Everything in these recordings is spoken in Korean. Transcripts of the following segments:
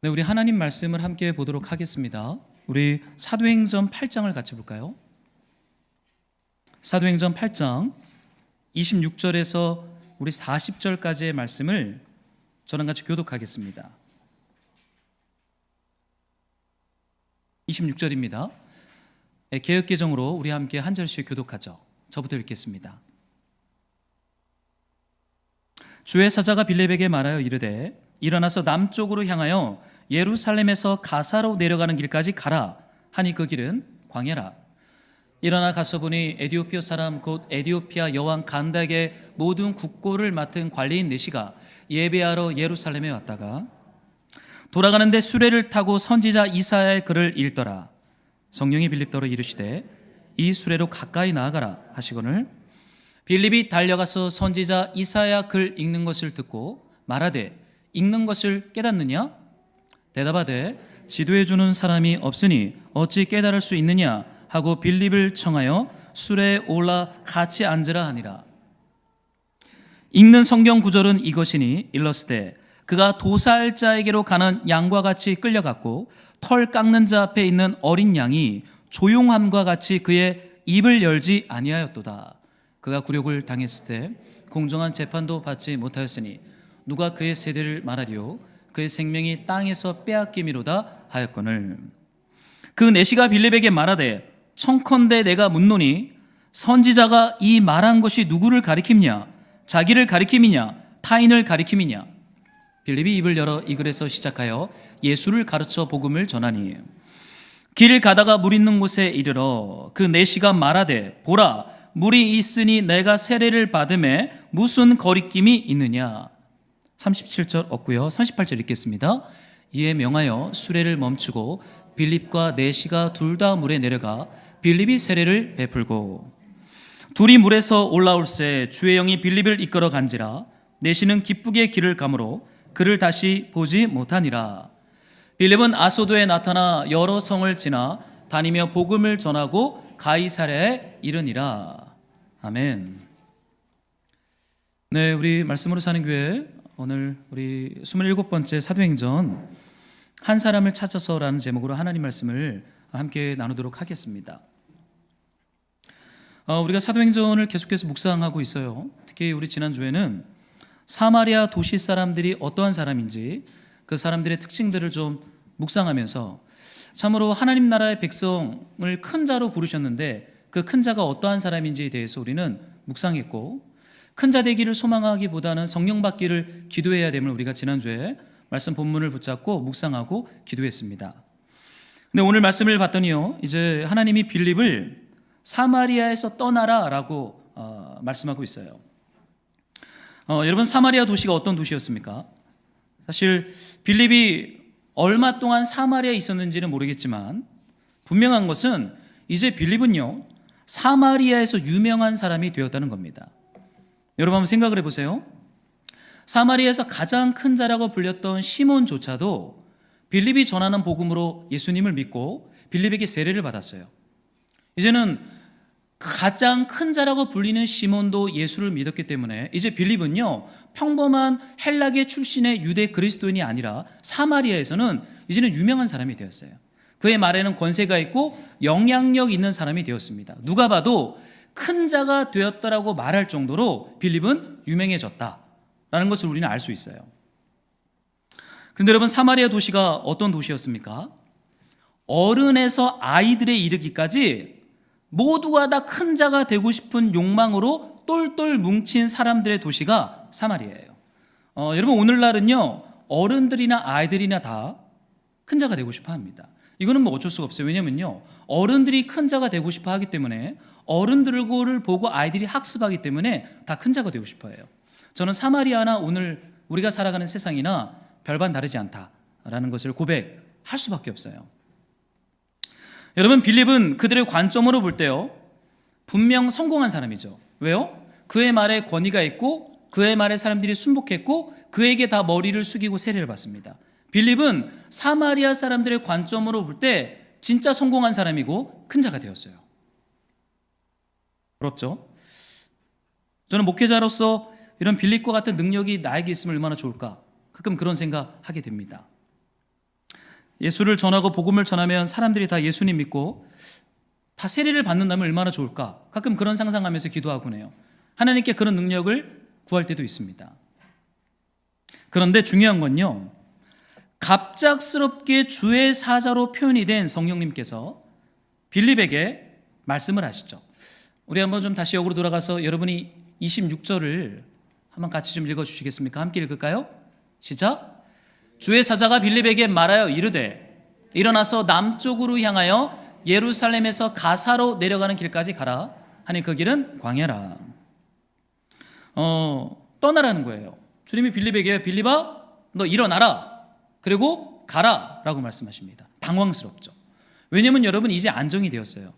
네, 우리 하나님 말씀을 함께 보도록 하겠습니다. 우리 사도행전 8장을 같이 볼까요? 사도행전 8장 26절에서 우리 40절까지의 말씀을 저랑 같이 교독하겠습니다. 26절입니다. 개역개정으로 우리 함께 한 절씩 교독하죠. 저부터 읽겠습니다. 주의 사자가 빌립에게 말하여 이르되 일어나서 남쪽으로 향하여 예루살렘에서 가사로 내려가는 길까지 가라 하니 그 길은 광야라. 일어나 가서 보니 에디오피아 사람 곧 에디오피아 여왕 간닥의 모든 국고를 맡은 관리인 네시가 예배하러 예루살렘에 왔다가 돌아가는데 수레를 타고 선지자 이사야의 글을 읽더라. 성령이 빌립더러 이르시되 이 수레로 가까이 나아가라 하시거늘 빌립이 달려가서 선지자 이사야 글 읽는 것을 듣고 말하되 읽는 것을 깨닫느냐? 대답하되 지도해 주는 사람이 없으니 어찌 깨달을 수 있느냐 하고 빌립을 청하여 수레에 올라 같이 앉으라 하니라. 읽는 성경 구절은 이것이니 일러스되 그가 도살자에게로 가는 양과 같이 끌려갔고 털 깎는 자 앞에 있는 어린 양이 조용함과 같이 그의 입을 열지 아니하였도다. 그가 굴욕을 당했을 때 공정한 재판도 받지 못하였으니 누가 그의 세대를 말하리요? 그의 생명이 땅에서 빼앗김이로다 하였거늘. 그 내시가 빌립에게 말하되 청컨대 내가 묻노니 선지자가 이 말한 것이 누구를 가리킴냐? 자기를 가리킴이냐? 타인을 가리킴이냐? 빌립이 입을 열어 이 글에서 시작하여 예수를 가르쳐 복음을 전하니 길 가다가 물 있는 곳에 이르러 그 내시가 말하되 보라 물이 있으니 내가 세례를 받음에 무슨 거리낌이 있느냐? 37절 없고요. 38절 읽겠습니다. 이에 명하여 수레를 멈추고 빌립과 내시가 둘 다 물에 내려가 빌립이 세례를 베풀고 둘이 물에서 올라올새 주의 영이 빌립을 이끌어 간지라 내시는 기쁘게 길을 가므로 그를 다시 보지 못하니라. 빌립은 아소도에 나타나 여러 성을 지나 다니며 복음을 전하고 가이사랴에 이르니라. 아멘. 네, 우리 말씀으로 사는 교회 오늘 우리 27번째 사도행전 한 사람을 찾아서라는 제목으로 하나님 말씀을 함께 나누도록 하겠습니다. 우리가 사도행전을 계속해서 묵상하고 있어요. 특히 우리 지난주에는 사마리아 도시 사람들이 어떠한 사람인지 그 사람들의 특징들을 좀 묵상하면서 참으로 하나님 나라의 백성을 큰 자로 부르셨는데 그 큰 자가 어떠한 사람인지에 대해서 우리는 묵상했고 큰 자 되기를 소망하기보다는 성령 받기를 기도해야 됨을 우리가 지난주에 말씀 본문을 붙잡고 묵상하고 기도했습니다. 근데 오늘 말씀을 봤더니요, 이제 하나님이 빌립을 사마리아에서 떠나라라고 말씀하고 있어요. 여러분, 사마리아 도시가 어떤 도시였습니까? 사실 빌립이 얼마 동안 사마리아에 있었는지는 모르겠지만 분명한 것은 이제 빌립은요 사마리아에서 유명한 사람이 되었다는 겁니다. 여러분 한번 생각을 해보세요. 사마리아에서 가장 큰 자라고 불렸던 시몬조차도 빌립이 전하는 복음으로 예수님을 믿고 빌립에게 세례를 받았어요. 이제는 가장 큰 자라고 불리는 시몬도 예수를 믿었기 때문에 이제 빌립은요 평범한 헬라계 출신의 유대 그리스도인이 아니라 사마리아에서는 이제는 유명한 사람이 되었어요. 그의 말에는 권세가 있고 영향력 있는 사람이 되었습니다. 누가 봐도 큰 자가 되었다라고 말할 정도로 빌립은 유명해졌다라는 것을 우리는 알 수 있어요. 그런데 여러분, 사마리아 도시가 어떤 도시였습니까? 어른에서 아이들에 이르기까지 모두가 다 큰 자가 되고 싶은 욕망으로 똘똘 뭉친 사람들의 도시가 사마리아예요. 여러분, 오늘날은요 어른들이나 아이들이나 다 큰 자가 되고 싶어 합니다. 이거는 뭐 어쩔 수가 없어요. 왜냐면요 어른들이 큰 자가 되고 싶어 하기 때문에 어른들을 보고 아이들이 학습하기 때문에 다 큰 자가 되고 싶어 해요. 저는 사마리아나 오늘 우리가 살아가는 세상이나 별반 다르지 않다라는 것을 고백할 수밖에 없어요. 여러분, 빌립은 그들의 관점으로 볼 때요 분명 성공한 사람이죠. 왜요? 그의 말에 권위가 있고 그의 말에 사람들이 순복했고 그에게 다 머리를 숙이고 세례를 받습니다. 빌립은 사마리아 사람들의 관점으로 볼 때 진짜 성공한 사람이고 큰 자가 되었어요. 부럽죠? 저는 목회자로서 이런 빌립과 같은 능력이 나에게 있으면 얼마나 좋을까 가끔 그런 생각하게 됩니다. 예수를 전하고 복음을 전하면 사람들이 다 예수님 믿고 다 세례를 받는다면 얼마나 좋을까? 가끔 그런 상상하면서 기도하곤 해요. 하나님께 그런 능력을 구할 때도 있습니다. 그런데 중요한 건요, 갑작스럽게 주의 사자로 표현이 된 성령님께서 빌립에게 말씀을 하시죠. 우리 한번 좀 다시 역으로 돌아가서 여러분이 26절을 한번 같이 좀 읽어주시겠습니까? 함께 읽을까요? 시작. 주의 사자가 빌립에게 말하여 이르되 일어나서 남쪽으로 향하여 예루살렘에서 가사로 내려가는 길까지 가라 하니 그 길은 광야라. 떠나라는 거예요. 주님이 빌립에게 빌립아 너 일어나라 그리고 가라 라고 말씀하십니다. 당황스럽죠. 왜냐하면 여러분 이제 안정이 되었어요.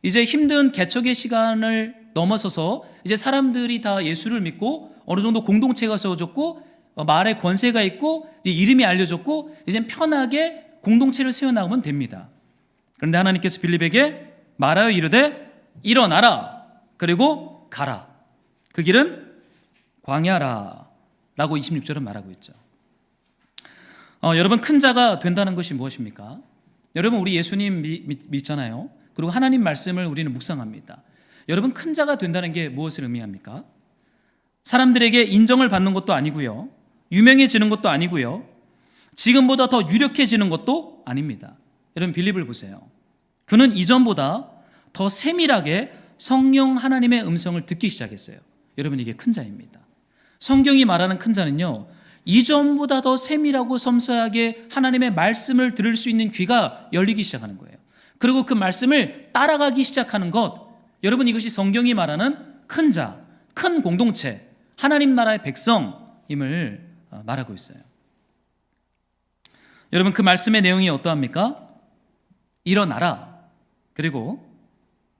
이제 힘든 개척의 시간을 넘어서서 이제 사람들이 다 예수를 믿고 어느 정도 공동체가 세워졌고 말에 권세가 있고 이제 이름이 알려졌고 이제 편하게 공동체를 세워나가면 됩니다. 그런데 하나님께서 빌립에게 말하여 이르되 일어나라 그리고 가라. 그 길은 광야라 라고 26절은 말하고 있죠. 여러분 큰 자가 된다는 것이 무엇입니까? 여러분 우리 예수님 믿잖아요. 그리고 하나님 말씀을 우리는 묵상합니다. 여러분 큰 자가 된다는 게 무엇을 의미합니까? 사람들에게 인정을 받는 것도 아니고요, 유명해지는 것도 아니고요, 지금보다 더 유력해지는 것도 아닙니다. 여러분 빌립을 보세요. 그는 이전보다 더 세밀하게 성령 하나님의 음성을 듣기 시작했어요. 여러분 이게 큰 자입니다. 성경이 말하는 큰 자는요, 이전보다 더 세밀하고 섬세하게 하나님의 말씀을 들을 수 있는 귀가 열리기 시작하는 거예요. 그리고 그 말씀을 따라가기 시작하는 것, 여러분 이것이 성경이 말하는 큰 자, 큰 공동체, 하나님 나라의 백성임을 말하고 있어요. 여러분 그 말씀의 내용이 어떠합니까? 일어나라 그리고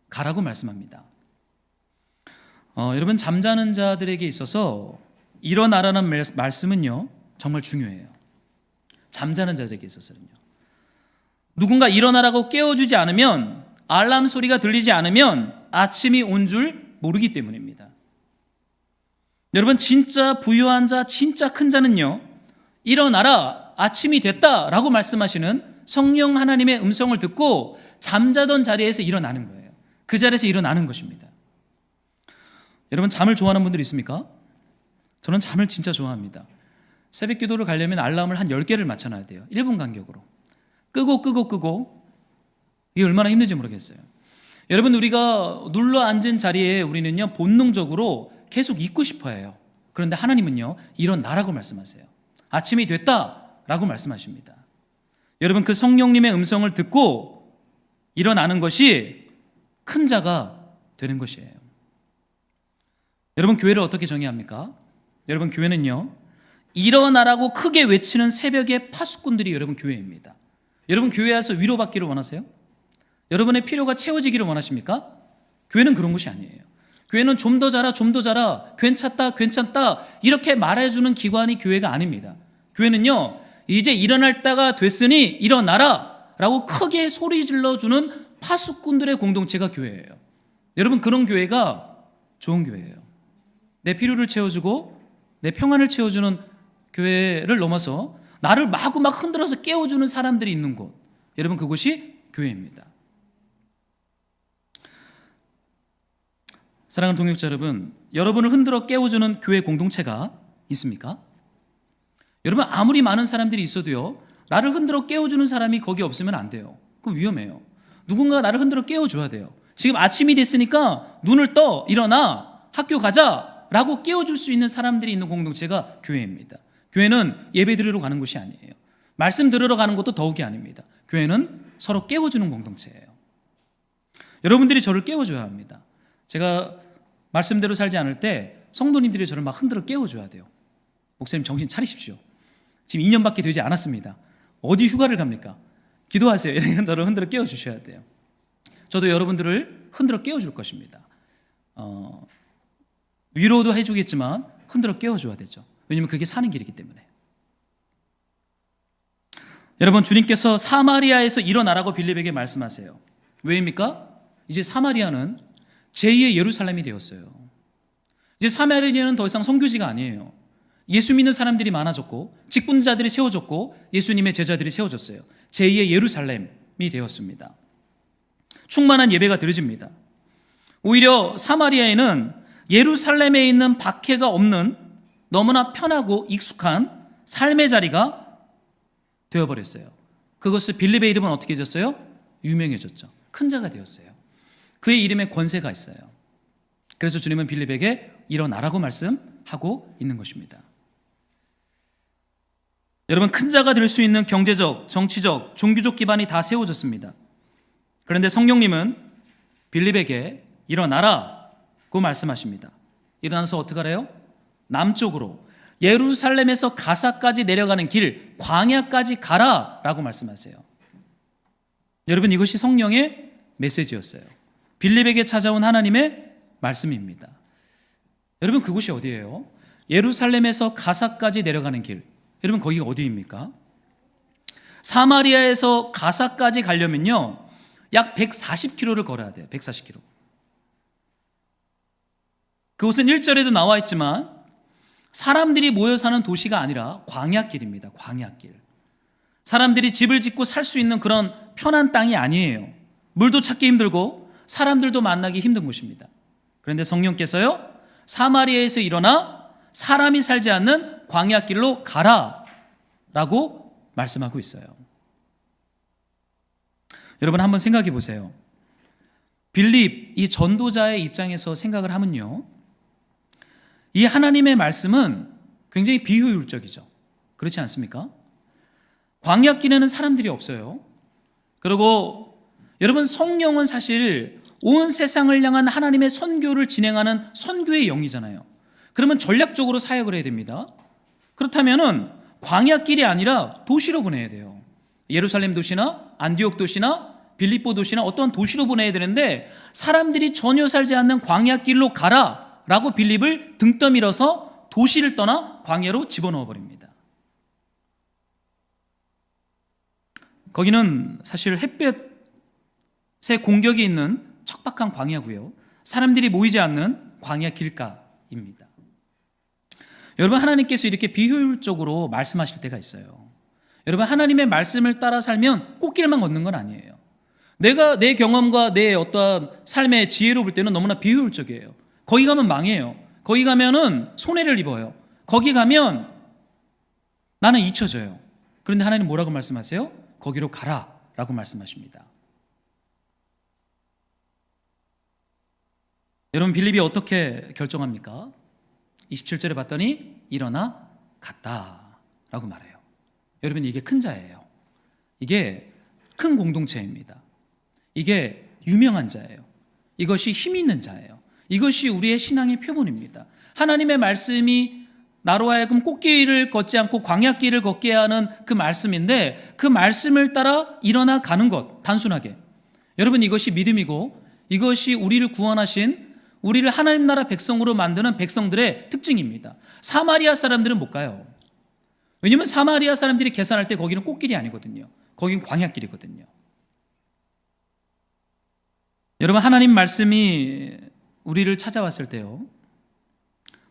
가라고 말씀합니다. 여러분 잠자는 자들에게 있어서 일어나라는 말씀은요 정말 중요해요. 잠자는 자들에게 있어서는요. 누군가 일어나라고 깨워주지 않으면, 알람 소리가 들리지 않으면 아침이 온 줄 모르기 때문입니다. 여러분 진짜 부유한 자, 진짜 큰 자는요, 일어나라 아침이 됐다라고 말씀하시는 성령 하나님의 음성을 듣고 잠자던 자리에서 일어나는 거예요. 그 자리에서 일어나는 것입니다. 여러분 잠을 좋아하는 분들 있습니까? 저는 잠을 진짜 좋아합니다. 새벽 기도를 가려면 알람을 한 10개를 맞춰놔야 돼요. 1분 간격으로 끄고 이게 얼마나 힘든지 모르겠어요. 여러분 우리가 눌러 앉은 자리에 우리는요 본능적으로 계속 있고 싶어 해요. 그런데 하나님은요 일어나라고 말씀하세요. 아침이 됐다라고 말씀하십니다. 여러분 그 성령님의 음성을 듣고 일어나는 것이 큰 자가 되는 것이에요. 여러분 교회를 어떻게 정의합니까? 여러분 교회는요 일어나라고 크게 외치는 새벽의 파수꾼들이 여러분 교회입니다. 여러분 교회에 와서 위로받기를 원하세요? 여러분의 필요가 채워지기를 원하십니까? 교회는 그런 것이 아니에요. 교회는 좀 더 자라, 좀 더 자라, 괜찮다 이렇게 말해주는 기관이 교회가 아닙니다. 교회는요 이제 일어날 때가 됐으니 일어나라 라고 크게 소리 질러주는 파수꾼들의 공동체가 교회예요. 여러분 그런 교회가 좋은 교회예요. 내 필요를 채워주고 내 평안을 채워주는 교회를 넘어서 나를 마구막 흔들어서 깨워주는 사람들이 있는 곳, 여러분 그곳이 교회입니다. 사랑하는 동역자 여러분, 여러분을 흔들어 깨워주는 교회 공동체가 있습니까? 여러분 아무리 많은 사람들이 있어도요 나를 흔들어 깨워주는 사람이 거기 없으면 안 돼요. 그럼 위험해요. 누군가 나를 흔들어 깨워줘야 돼요. 지금 아침이 됐으니까 눈을 떠, 일어나, 학교 가자 라고 깨워줄 수 있는 사람들이 있는 공동체가 교회입니다. 교회는 예배 드리러 가는 곳이 아니에요. 말씀 들으러 가는 것도 더욱이 아닙니다. 교회는 서로 깨워주는 공동체예요. 여러분들이 저를 깨워줘야 합니다. 제가 말씀대로 살지 않을 때 성도님들이 저를 막 흔들어 깨워줘야 돼요. 목사님 정신 차리십시오. 지금 2년밖에 되지 않았습니다. 어디 휴가를 갑니까? 기도하세요. 이런 저를 흔들어 깨워주셔야 돼요. 저도 여러분들을 흔들어 깨워줄 것입니다. 위로도 해주겠지만 흔들어 깨워줘야 되죠. 왜냐하면 그게 사는 길이기 때문에. 여러분 주님께서 사마리아에서 일어나라고 빌립에게 말씀하세요. 왜입니까? 이제 사마리아는 제2의 예루살렘이 되었어요. 이제 사마리아는 더 이상 선교지가 아니에요. 예수 믿는 사람들이 많아졌고 직분자들이 세워졌고 예수님의 제자들이 세워졌어요. 제2의 예루살렘이 되었습니다. 충만한 예배가 드려집니다. 오히려 사마리아에는 예루살렘에 있는 박해가 없는 너무나 편하고 익숙한 삶의 자리가 되어버렸어요. 그것을 빌립의 이름은 어떻게 되었어요? 유명해졌죠. 큰 자가 되었어요. 그의 이름에 권세가 있어요. 그래서 주님은 빌립에게 일어나라고 말씀하고 있는 것입니다. 여러분, 큰 자가 될 수 있는 경제적, 정치적, 종교적 기반이 다 세워졌습니다. 그런데 성령님은 빌립에게 일어나라고 말씀하십니다. 일어나서 어떻게 하래요? 남쪽으로 예루살렘에서 가사까지 내려가는 길, 광야까지 가라라고 말씀하세요. 여러분, 이것이 성령의 메시지였어요. 빌립에게 찾아온 하나님의 말씀입니다. 여러분, 그곳이 어디예요? 예루살렘에서 가사까지 내려가는 길. 여러분, 거기가 어디입니까? 사마리아에서 가사까지 가려면요, 약 140km를 걸어야 돼요. 140km. 그곳은 1절에도 나와 있지만 사람들이 모여 사는 도시가 아니라 광야길입니다. 광야길. 사람들이 집을 짓고 살 수 있는 그런 편한 땅이 아니에요. 물도 찾기 힘들고 사람들도 만나기 힘든 곳입니다. 그런데 성령께서요, 사마리아에서 일어나 사람이 살지 않는 광야길로 가라 라고 말씀하고 있어요. 여러분, 한번 생각해 보세요. 빌립, 이 전도자의 입장에서 생각을 하면요, 이 하나님의 말씀은 굉장히 비효율적이죠. 그렇지 않습니까? 광야길에는 사람들이 없어요. 그리고 여러분, 성령은 사실 온 세상을 향한 하나님의 선교를 진행하는 선교의 영이잖아요. 그러면 전략적으로 사역을 해야 됩니다. 그렇다면은 광야길이 아니라 도시로 보내야 돼요. 예루살렘 도시나 안디옥 도시나 빌립보 도시나 어떤 도시로 보내야 되는데 사람들이 전혀 살지 않는 광야길로 가라 라고 빌립을 등 떠밀어서 도시를 떠나 광야로 집어넣어 버립니다. 거기는 사실 햇볕의 공격이 있는 척박한 광야고요, 사람들이 모이지 않는 광야 길가입니다. 여러분, 하나님께서 이렇게 비효율적으로 말씀하실 때가 있어요. 여러분, 하나님의 말씀을 따라 살면 꽃길만 걷는 건 아니에요. 내가 내 경험과 내 어떠한 삶의 지혜로 볼 때는 너무나 비효율적이에요. 거기 가면 망해요. 거기 가면은 손해를 입어요. 거기 가면 나는 잊혀져요. 그런데 하나님 뭐라고 말씀하세요? 거기로 가라 라고 말씀하십니다. 여러분, 빌립이 어떻게 결정합니까? 27절에 봤더니 일어나 갔다 라고 말해요. 여러분, 이게 큰 자예요. 이게 큰 공동체입니다. 이게 유명한 자예요. 이것이 힘 있는 자예요. 이것이 우리의 신앙의 표본입니다. 하나님의 말씀이 나로 하여금 꽃길을 걷지 않고 광야길을 걷게 하는 그 말씀인데, 그 말씀을 따라 일어나 가는 것, 단순하게. 여러분, 이것이 믿음이고 이것이 우리를 구원하신, 우리를 하나님 나라 백성으로 만드는 백성들의 특징입니다. 사마리아 사람들은 못 가요. 왜냐하면 사마리아 사람들이 계산할 때 거기는 꽃길이 아니거든요. 거긴 광야길이거든요. 여러분, 하나님 말씀이 우리를 찾아왔을 때요,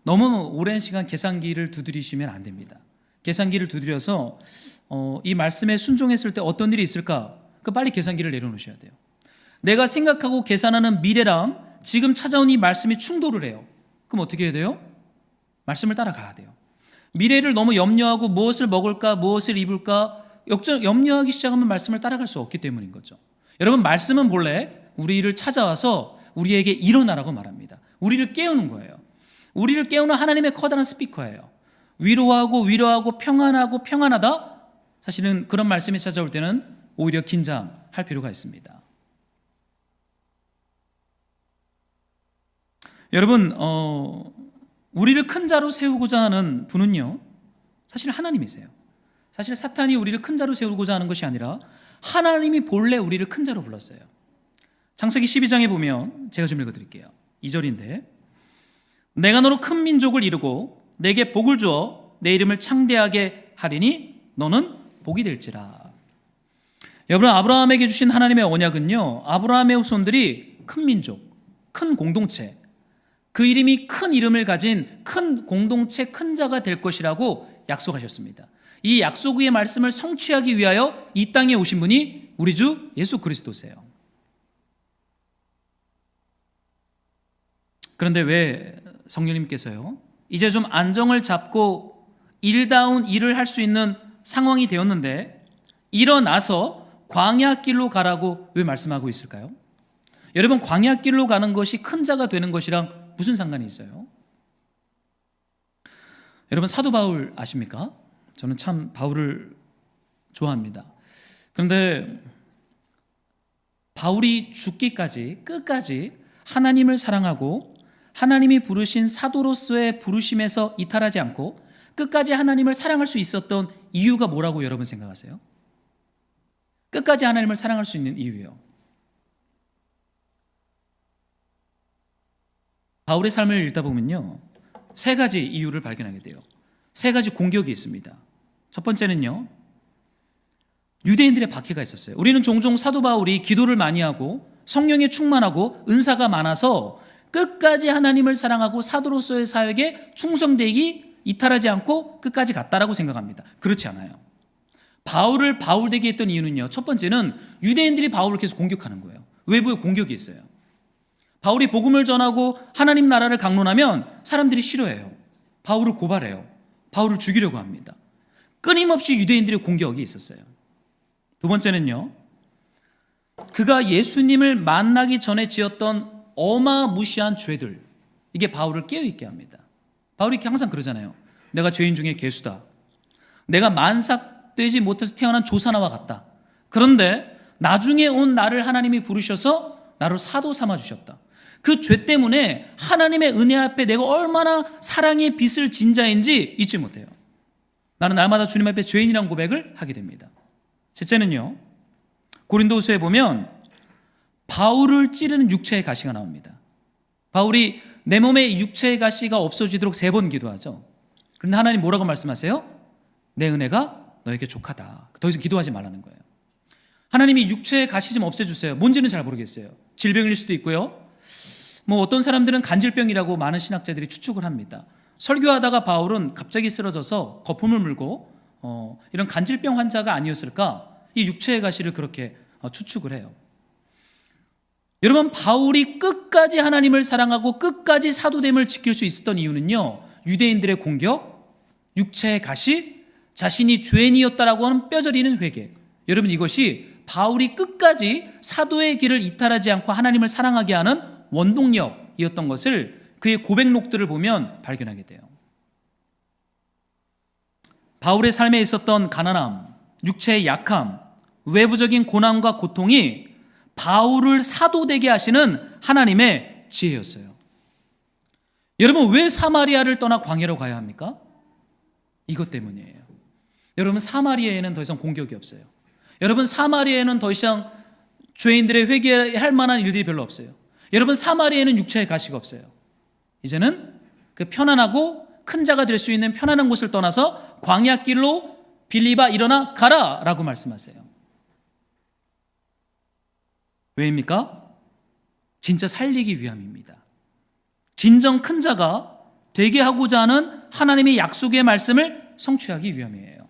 너무 오랜 시간 계산기를 두드리시면 안 됩니다. 계산기를 두드려서 이 말씀에 순종했을 때 어떤 일이 있을까? 빨리 계산기를 내려놓으셔야 돼요. 내가 생각하고 계산하는 미래랑 지금 찾아온 이 말씀이 충돌을 해요. 그럼 어떻게 해야 돼요? 말씀을 따라가야 돼요. 미래를 너무 염려하고 무엇을 먹을까, 무엇을 입을까 염려하기 시작하면 말씀을 따라갈 수 없기 때문인 거죠. 여러분, 말씀은 본래 우리를 찾아와서 우리에게 일어나라고 말합니다. 우리를 깨우는 거예요. 우리를 깨우는 하나님의 커다란 스피커예요. 위로하고 평안하고 평안하다. 사실은 그런 말씀이 찾아올 때는 오히려 긴장할 필요가 있습니다. 여러분, 우리를 큰 자로 세우고자 하는 분은요, 사실 하나님이세요. 사실 사탄이 우리를 큰 자로 세우고자 하는 것이 아니라 하나님이 본래 우리를 큰 자로 불렀어요. 창세기 12장에 보면 제가 좀 읽어드릴게요. 2절인데, 내가 너로 큰 민족을 이루고 내게 복을 주어 내 이름을 창대하게 하리니 너는 복이 될지라. 여러분, 아브라함에게 주신 하나님의 언약은요, 아브라함의 후손들이 큰 민족, 큰 공동체, 그 이름이 큰 이름을 가진 큰 공동체, 큰 자가 될 것이라고 약속하셨습니다. 이 약속의 말씀을 성취하기 위하여 이 땅에 오신 분이 우리 주 예수 그리스도세요. 그런데 왜 성령님께서요, 이제 좀 안정을 잡고 일다운 일을 할 수 있는 상황이 되었는데 일어나서 광야길로 가라고 왜 말씀하고 있을까요? 여러분, 광야길로 가는 것이 큰 자가 되는 것이랑 무슨 상관이 있어요? 여러분, 사도 바울 아십니까? 저는 참 바울을 좋아합니다. 그런데 바울이 죽기까지 끝까지 하나님을 사랑하고 하나님이 부르신 사도로서의 부르심에서 이탈하지 않고 끝까지 하나님을 사랑할 수 있었던 이유가 뭐라고 여러분 생각하세요? 끝까지 하나님을 사랑할 수 있는 이유예요. 바울의 삶을 읽다 보면요, 세 가지 이유를 발견하게 돼요. 세 가지 공격이 있습니다. 첫 번째는요, 유대인들의 박해가 있었어요. 우리는 종종 사도 바울이 기도를 많이 하고 성령에 충만하고 은사가 많아서 끝까지 하나님을 사랑하고 사도로서의 사역에 충성되기 이탈하지 않고 끝까지 갔다라고 생각합니다. 그렇지 않아요. 바울을 바울되게 했던 이유는요, 첫 번째는 유대인들이 바울을 계속 공격하는 거예요. 외부의 공격이 있어요. 바울이 복음을 전하고 하나님 나라를 강론하면 사람들이 싫어해요. 바울을 고발해요. 바울을 죽이려고 합니다. 끊임없이 유대인들의 공격이 있었어요. 두 번째는요, 그가 예수님을 만나기 전에 지었던 어마무시한 죄들, 이게 바울을 깨어있게 합니다. 바울이 항상 그러잖아요. 내가 죄인 중에 괴수다. 내가 만삭되지 못해서 태어난 조사나와 같다. 그런데 나중에 온 나를 하나님이 부르셔서 나를 사도 삼아주셨다. 그 죄 때문에 하나님의 은혜 앞에 내가 얼마나 사랑의 빛을 진 자인지 잊지 못해요. 나는 날마다 주님 앞에 죄인이라는 고백을 하게 됩니다. 셋째는요, 고린도후서에 보면 바울을 찌르는 육체의 가시가 나옵니다. 바울이 내 몸에 육체의 가시가 없어지도록 3번 기도하죠. 그런데 하나님 뭐라고 말씀하세요? 내 은혜가 너에게 족하다. 더 이상 기도하지 말라는 거예요. 하나님이 육체의 가시 좀 없애주세요. 뭔지는 잘 모르겠어요. 질병일 수도 있고요, 어떤 사람들은 간질병이라고 많은 신학자들이 추측을 합니다. 설교하다가 바울은 갑자기 쓰러져서 거품을 물고 이런 간질병 환자가 아니었을까, 이 육체의 가시를 그렇게 추측을 해요. 여러분, 바울이 끝까지 하나님을 사랑하고 끝까지 사도됨을 지킬 수 있었던 이유는요, 유대인들의 공격, 육체의 가시, 자신이 죄인이었다라고 하는 뼈저리는 회개. 여러분, 이것이 바울이 끝까지 사도의 길을 이탈하지 않고 하나님을 사랑하게 하는 원동력이었던 것을 그의 고백록들을 보면 발견하게 돼요. 바울의 삶에 있었던 가난함, 육체의 약함, 외부적인 고난과 고통이 바울을 사도되게 하시는 하나님의 지혜였어요. 여러분, 왜 사마리아를 떠나 광야로 가야 합니까? 이것 때문이에요. 여러분, 사마리아에는 더 이상 공격이 없어요. 여러분, 사마리아에는 더 이상 죄인들의 회개할 만한 일들이 별로 없어요. 여러분, 사마리아에는 육체의 가시가 없어요. 이제는 그 편안하고 큰 자가 될 수 있는 편안한 곳을 떠나서 광야길로 빌립아 일어나 가라 라고 말씀하세요. 왜입니까? 진짜 살리기 위함입니다. 진정 큰 자가 되게 하고자 하는 하나님의 약속의 말씀을 성취하기 위함이에요.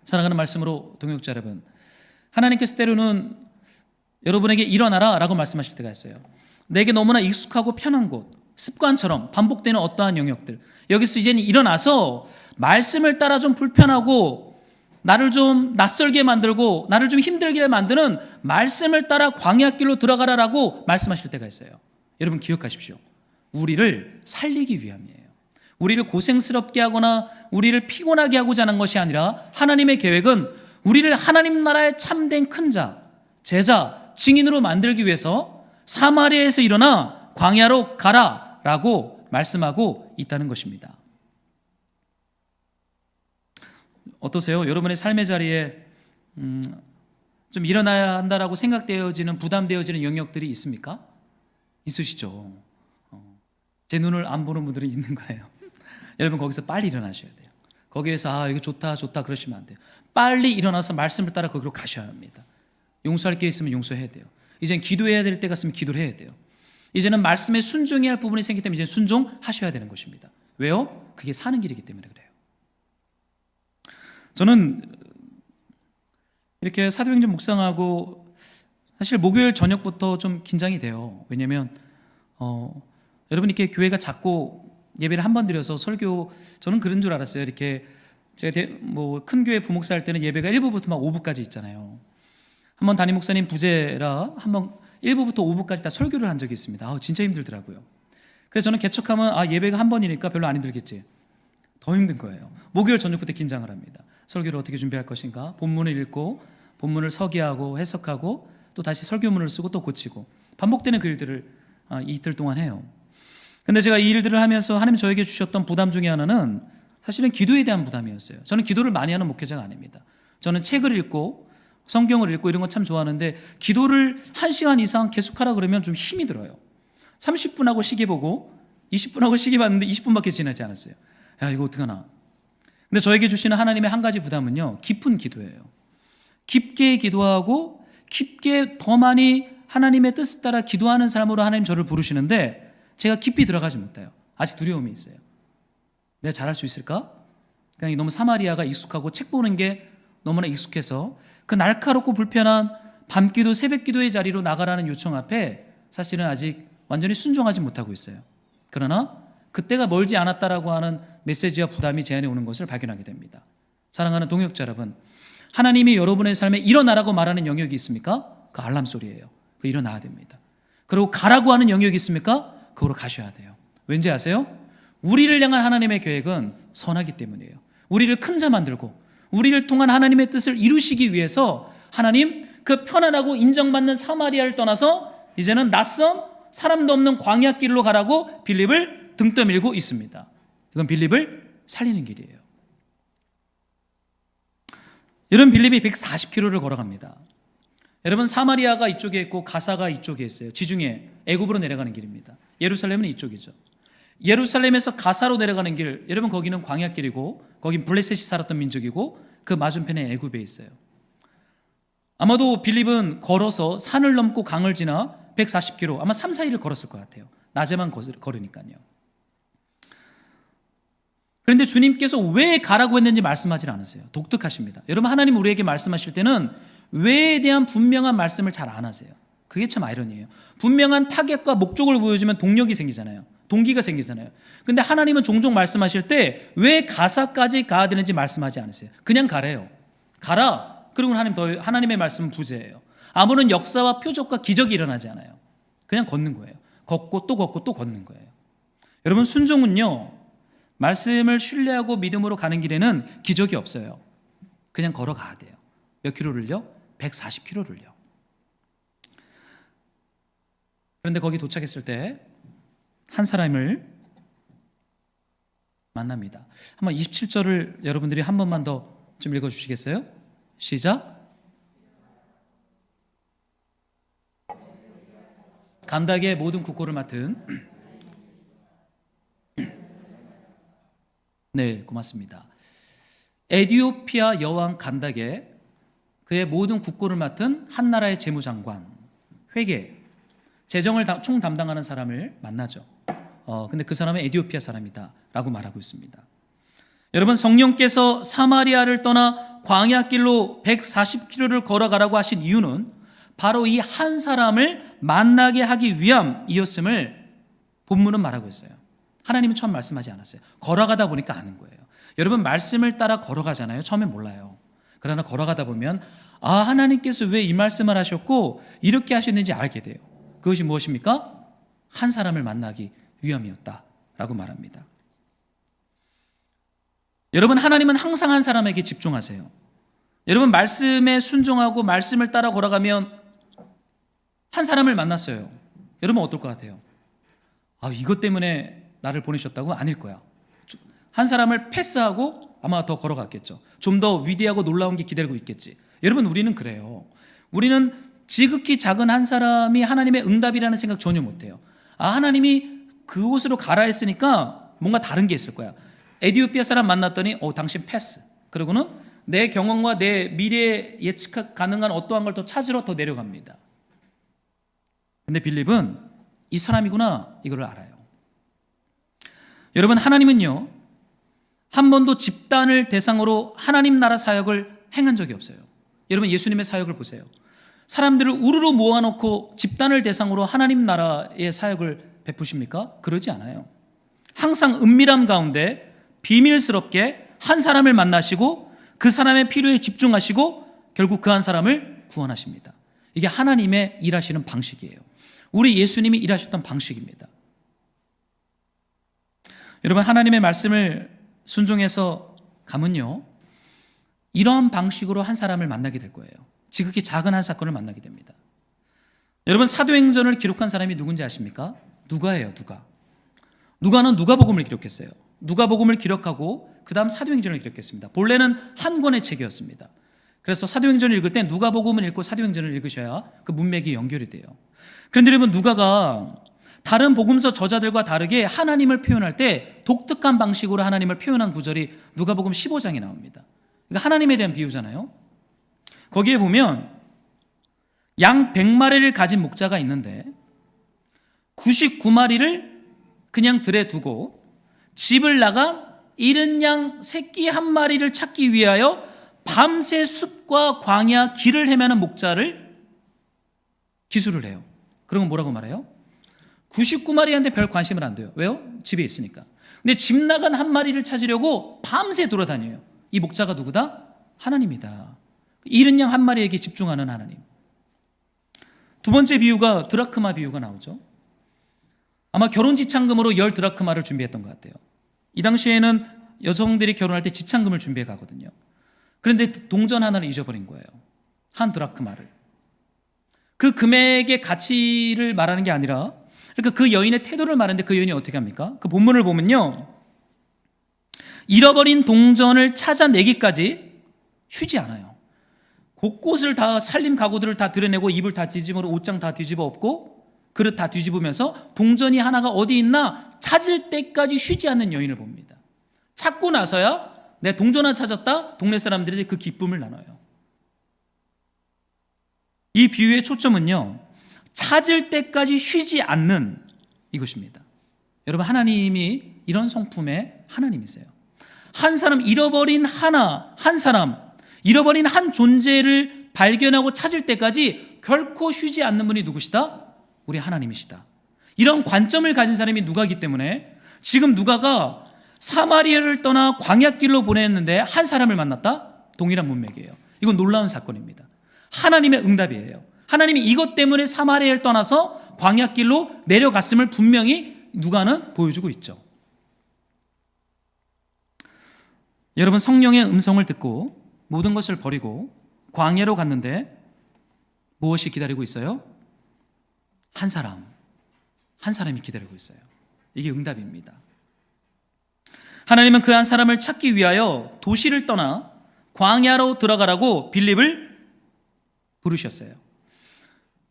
사랑하는 말씀으로 동역자 여러분, 하나님께서 때로는 여러분에게 일어나라 라고 말씀하실 때가 있어요. 내게 너무나 익숙하고 편한 곳, 습관처럼 반복되는 어떠한 영역들, 여기서 이제는 일어나서 말씀을 따라 좀 불편하고 나를 좀 낯설게 만들고 나를 좀 힘들게 만드는 말씀을 따라 광야길로 들어가라라고 말씀하실 때가 있어요. 여러분, 기억하십시오. 우리를 살리기 위함이에요. 우리를 고생스럽게 하거나 우리를 피곤하게 하고자 하는 것이 아니라 하나님의 계획은 우리를 하나님 나라의 참된 큰 자, 제자, 증인으로 만들기 위해서 사마리아에서 일어나 광야로 가라라고 말씀하고 있다는 것입니다. 어떠세요? 여러분의 삶의 자리에 좀 일어나야 한다라고 생각되어지는, 부담되어지는 영역들이 있습니까? 있으시죠? 제 눈을 안 보는 분들이 있는 거예요. 여러분, 거기서 빨리 일어나셔야 돼요. 거기에서 이거 좋다 그러시면 안 돼요. 빨리 일어나서 말씀을 따라 거기로 가셔야 합니다. 용서할 게 있으면 용서해야 돼요. 이젠 기도해야 될 때가 있으면 기도를 해야 돼요. 이제는 말씀에 순종해야 할 부분이 생기기 때문에 이제 순종하셔야 되는 것입니다. 왜요? 그게 사는 길이기 때문에 그래요. 저는 이렇게 사도행전 묵상하고 사실 목요일 저녁부터 좀 긴장이 돼요. 왜냐하면 여러분 이렇게 교회가 작고 예배를 한 번 드려서 설교, 저는 그런 줄 알았어요. 이렇게 제가 큰 교회 부목사 할 때는 예배가 1부부터 막 5부까지 있잖아요. 한번 담임 목사님 부재라 한번 1부부터 5부까지 다 설교를 한 적이 있습니다. 진짜 힘들더라고요. 그래서 저는 개척하면 예배가 한 번이니까 별로 안 힘들겠지. 더 힘든 거예요. 목요일 저녁부터 긴장을 합니다. 설교를 어떻게 준비할 것인가, 본문을 읽고 본문을 서기하고 해석하고 또 다시 설교문을 쓰고 또 고치고 반복되는 그 일들을 이틀 동안 해요. 근데 제가 이 일들을 하면서 하나님 저에게 주셨던 부담 중에 하나는 사실은 기도에 대한 부담이었어요. 저는 기도를 많이 하는 목회자가 아닙니다. 저는 책을 읽고 성경을 읽고 이런 거 참 좋아하는데 기도를 1시간 이상 계속하라 그러면 좀 힘이 들어요. 30분하고 시계 보고 20분하고 시계 봤는데 20분밖에 지나지 않았어요. 야, 이거 어떡하나. 근데 저에게 주시는 하나님의 한 가지 부담은요, 깊은 기도예요. 깊게 기도하고 깊게 더 많이 하나님의 뜻을 따라 기도하는 사람으로 하나님 저를 부르시는데 제가 깊이 들어가지 못해요. 아직 두려움이 있어요. 내가 잘할 수 있을까? 그냥 너무 사마리아가 익숙하고 책 보는 게 너무나 익숙해서 그 날카롭고 불편한 밤기도 새벽기도의 자리로 나가라는 요청 앞에 사실은 아직 완전히 순종하지 못하고 있어요. 그러나 그때가 멀지 않았다라고 하는 메시지와 부담이 제 안에 오는 것을 발견하게 됩니다. 사랑하는 동역자 여러분, 하나님이 여러분의 삶에 일어나라고 말하는 영역이 있습니까? 그 알람 소리예요. 그 일어나야 됩니다. 그리고 가라고 하는 영역이 있습니까? 그거로 가셔야 돼요. 왠지 아세요? 우리를 향한 하나님의 계획은 선하기 때문이에요. 우리를 큰 자 만들고 우리를 통한 하나님의 뜻을 이루시기 위해서 하나님 그 편안하고 인정받는 사마리아를 떠나서 이제는 낯선 사람도 없는 광야길로 가라고 빌립을 등 떠밀고 있습니다. 이건 빌립을 살리는 길이에요. 여러분, 빌립이 140km를 걸어갑니다. 여러분, 사마리아가 이쪽에 있고 가사가 이쪽에 있어요. 지중해 애굽으로 내려가는 길입니다. 예루살렘은 이쪽이죠. 예루살렘에서 가사로 내려가는 길, 여러분 거기는 광야길이고 거긴 블레셋이 살았던 민족이고 그 맞은편에 애굽에 있어요. 아마도 빌립은 걸어서 산을 넘고 강을 지나 140km, 아마 3, 4일을 걸었을 것 같아요. 낮에만 걸으니까요. 그런데 주님께서 왜 가라고 했는지 말씀하지 않으세요. 독특하십니다. 여러분, 하나님 우리에게 말씀하실 때는 왜에 대한 분명한 말씀을 잘 안 하세요. 그게 참 아이러니예요. 분명한 타겟과 목적을 보여주면 동력이 생기잖아요. 동기가 생기잖아요. 근데 하나님은 종종 말씀하실 때 왜 가사까지 가야 되는지 말씀하지 않으세요. 그냥 가래요. 가라. 그리고 하나님의 말씀은 부재예요. 아무런 역사와 표적과 기적이 일어나지 않아요. 그냥 걷는 거예요. 걷고 또 걷고 또 걷는 거예요. 여러분, 순종은요, 말씀을 신뢰하고 믿음으로 가는 길에는 기적이 없어요. 그냥 걸어가야 돼요. 몇 킬로를요? 140km를요. 그런데 거기 도착했을 때 한 사람을 만납니다. 한번 27절을 여러분들이 한 번만 더 좀 읽어주시겠어요? 시작. 간닥의 모든 국고를 맡은 네, 고맙습니다. 에디오피아 여왕 간닥의 그의 모든 국고를 맡은 한 나라의 재무장관, 회계, 재정을 총 담당하는 사람을 만나죠. 근데 그 사람은 에디오피아 사람이다 라고 말하고 있습니다. 여러분, 성령께서 사마리아를 떠나 광야길로 140km를 걸어가라고 하신 이유는 바로 이 한 사람을 만나게 하기 위함이었음을 본문은 말하고 있어요. 하나님은 처음 말씀하지 않았어요. 걸어가다 보니까 아는 거예요. 여러분, 말씀을 따라 걸어가잖아요. 처음엔 몰라요. 그러나 걸어가다 보면 하나님께서 왜 이 말씀을 하셨고 이렇게 하셨는지 알게 돼요. 그것이 무엇입니까? 한 사람을 만나기 위함이었다라고 말합니다. 여러분, 하나님은 항상 한 사람에게 집중하세요. 여러분, 말씀에 순종하고 말씀을 따라 걸어가면 한 사람을 만났어요. 여러분 어떨 것 같아요? 이것 때문에 나를 보내셨다고? 아닐 거야. 한 사람을 패스하고 아마 더 걸어갔겠죠. 좀 더 위대하고 놀라운 게 기다리고 있겠지. 여러분, 우리는 그래요. 우리는 지극히 작은 한 사람이 하나님의 응답이라는 생각 전혀 못해요. 하나님이 그곳으로 가라 했으니까 뭔가 다른 게 있을 거야. 에디오피아 사람 만났더니 당신 패스. 그리고는 내 경험과 내 미래에 예측 가능한 어떠한 걸 더 찾으러 더 내려갑니다. 근데 빌립은 이 사람이구나, 이걸 알아요. 여러분, 하나님은요, 한 번도 집단을 대상으로 하나님 나라 사역을 행한 적이 없어요. 여러분, 예수님의 사역을 보세요. 사람들을 우르르 모아놓고 집단을 대상으로 하나님 나라의 사역을 베푸십니까? 그러지 않아요. 항상 은밀함 가운데 비밀스럽게 한 사람을 만나시고 그 사람의 필요에 집중하시고 결국 그 한 사람을 구원하십니다. 이게 하나님의 일하시는 방식이에요. 우리 예수님이 일하셨던 방식입니다. 여러분, 하나님의 말씀을 순종해서 가면요, 이런 방식으로 한 사람을 만나게 될 거예요. 지극히 작은 한 사건을 만나게 됩니다. 여러분, 사도행전을 기록한 사람이 누군지 아십니까? 누가예요. 누가는 누가복음을 기록했어요. 누가복음을 기록하고 그 다음 사도행전을 기록했습니다. 본래는 한 권의 책이었습니다. 그래서 사도행전을 읽을 때 누가복음을 읽고 사도행전을 읽으셔야 그 문맥이 연결이 돼요. 그런데 여러분, 누가가 다른 복음서 저자들과 다르게 하나님을 표현할 때 독특한 방식으로 하나님을 표현한 구절이 누가복음 15장에 나옵니다. 그러니까 하나님에 대한 비유잖아요. 거기에 보면 양 100마리를 가진 목자가 있는데 99마리를 그냥 들에 두고 집을 나가 잃은 양 새끼 한 마리를 찾기 위하여 밤새 숲과 광야 길을 헤매는 목자를 기술을 해요. 그런 건 뭐라고 말해요? 99마리한테 별 관심을 안 둬요. 왜요? 집에 있으니까. 근데 집 나간 한 마리를 찾으려고 밤새 돌아다녀요. 이 목자가 누구다? 하나님이다. 잃은 양 한 마리에게 집중하는 하나님. 두 번째 비유가 드라크마 비유가 나오죠. 아마 결혼 지참금으로 10 드라크마를 준비했던 것 같아요. 이 당시에는 여성들이 결혼할 때 지참금을 준비해 가거든요. 그런데 동전 하나를 잊어버린 거예요. 한 드라크마를. 그 금액의 가치를 말하는 게 아니라, 그러니까 그 여인의 태도를 말하는데 그 여인이 어떻게 합니까? 그 본문을 보면요, 잃어버린 동전을 찾아내기까지 쉬지 않아요. 곳곳을 다 살림 가구들을 다 드러내고 이불 다 뒤집어, 옷장 다 뒤집어 엎고 그릇 다 뒤집으면서 동전이 하나가 어디 있나 찾을 때까지 쉬지 않는 여인을 봅니다. 찾고 나서야 내 동전 하나 찾았다, 동네 사람들이 그 기쁨을 나눠요. 이 비유의 초점은요, 찾을 때까지 쉬지 않는 이것입니다. 여러분, 하나님이 이런 성품의 하나님이세요. 한 사람, 잃어버린 한 사람, 잃어버린 한 존재를 발견하고 찾을 때까지 결코 쉬지 않는 분이 누구시다? 우리 하나님이시다. 이런 관점을 가진 사람이 누가이기 때문에 지금 누가가 사마리아를 떠나 광야길로 보냈는데 한 사람을 만났다? 동일한 문맥이에요. 이건 놀라운 사건입니다. 하나님의 응답이에요. 하나님이 이것 때문에 사마리아를 떠나서 광야길로 내려갔음을 분명히 누가는 보여주고 있죠. 여러분, 성령의 음성을 듣고 모든 것을 버리고 광야로 갔는데 무엇이 기다리고 있어요? 한 사람이 기다리고 있어요. 이게 응답입니다. 하나님은 그 한 사람을 찾기 위하여 도시를 떠나 광야로 들어가라고 빌립을 부르셨어요.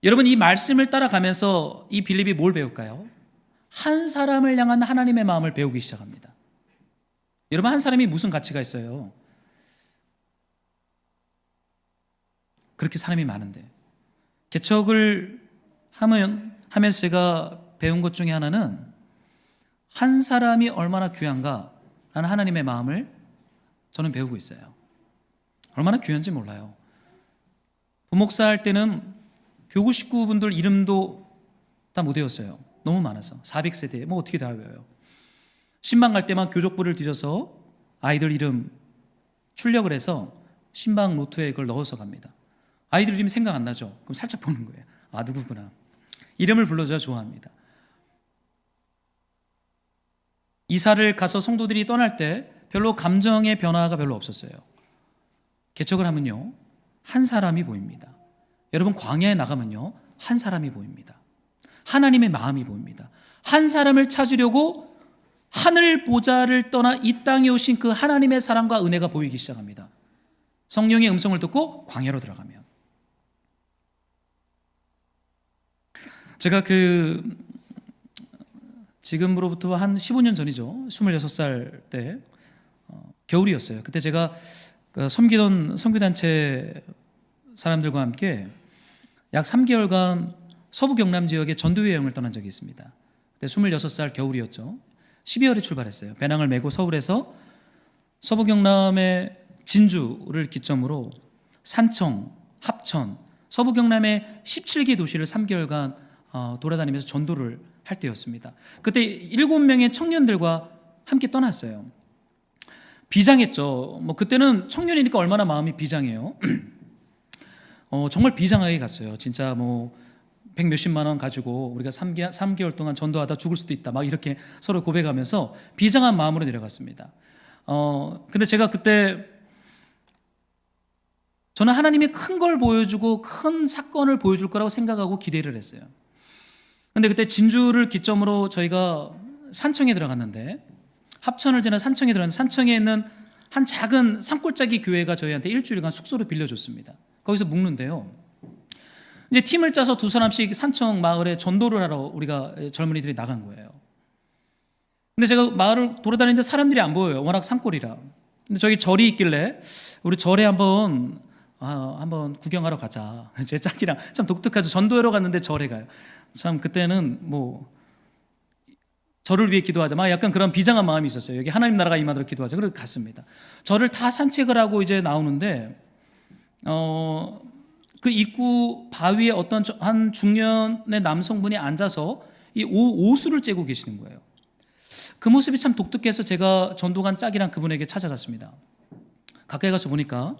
여러분, 이 말씀을 따라가면서 이 빌립이 뭘 배울까요? 한 사람을 향한 하나님의 마음을 배우기 시작합니다. 여러분, 한 사람이 무슨 가치가 있어요? 그렇게 사람이 많은데 개척을 하면서 제가 배운 것 중에 하나는 한 사람이 얼마나 귀한가라는 하나님의 마음을 저는 배우고 있어요. 얼마나 귀한지 몰라요. 부목사 할 때는 교구 식구분들 이름도 다 못 외웠어요. 너무 많아서 400세대 뭐 어떻게 다 외워요. 신방 갈 때만 교족부를 뒤져서 아이들 이름 출력을 해서 신방 노트에 그걸 넣어서 갑니다. 아이들 이름 생각 안 나죠? 그럼 살짝 보는 거예요. 아, 누구구나. 이름을 불러줘야 좋아합니다. 이사를 가서 성도들이 떠날 때 별로 감정의 변화가 별로 없었어요. 개척을 하면요, 한 사람이 보입니다. 여러분, 광야에 나가면요, 한 사람이 보입니다. 하나님의 마음이 보입니다. 한 사람을 찾으려고 하늘 보좌를 떠나 이 땅에 오신 그 하나님의 사랑과 은혜가 보이기 시작합니다. 성령의 음성을 듣고 광야로 들어가면. 제가 지금으로부터 한 15년 전이죠. 26살 때 겨울이었어요. 그때 제가 섬기던 선교단체 사람들과 함께 약 3개월간 서부 경남 지역에 전도회 여행을 떠난 적이 있습니다. 그때 26살 겨울이었죠. 12월에 출발했어요. 배낭을 메고 서울에서 서부 경남의 진주를 기점으로 산청, 합천, 서부 경남의 17개 도시를 3개월간 돌아다니면서 전도를 할 때였습니다. 그때 7명의 청년들과 함께 떠났어요. 비장했죠. 그때는 청년이니까 얼마나 마음이 비장해요. 정말 비장하게 갔어요. 진짜 백 몇십만 원 가지고 우리가 3개월 동안 전도하다 죽을 수도 있다. 막 이렇게 서로 고백하면서 비장한 마음으로 내려갔습니다. 근데 제가 그때 저는 하나님이 큰 걸 보여주고 큰 사건을 보여줄 거라고 생각하고 기대를 했어요. 근데 그때 진주를 기점으로 저희가 산청에 들어갔는데, 합천을 지나 산청에 들어갔는데, 산청에 있는 한 작은 산골짜기 교회가 저희한테 일주일간 숙소를 빌려줬습니다. 거기서 묵는데요, 이제 팀을 짜서 2사람씩 산청 마을에 전도를 하러 우리가 젊은이들이 나간 거예요. 근데 제가 마을을 돌아다니는데 사람들이 안 보여요. 워낙 산골이라. 근데 저기 절이 있길래 우리 절에 한번 구경하러 가자. 제 짝이랑 참 독특하죠. 전도회로 갔는데 절에 가요. 참 그때는 절을 위해 기도하자. 막 약간 그런 비장한 마음이 있었어요. 여기 하나님 나라가 임하도록 기도하자. 그래서 갔습니다. 절을 다 산책을 하고 이제 나오는데 그 입구 바위에 어떤 한 중년의 남성분이 앉아서 이 오수를 째고 계시는 거예요. 그 모습이 참 독특해서 제가 전도관 짝이랑 그분에게 찾아갔습니다. 가까이 가서 보니까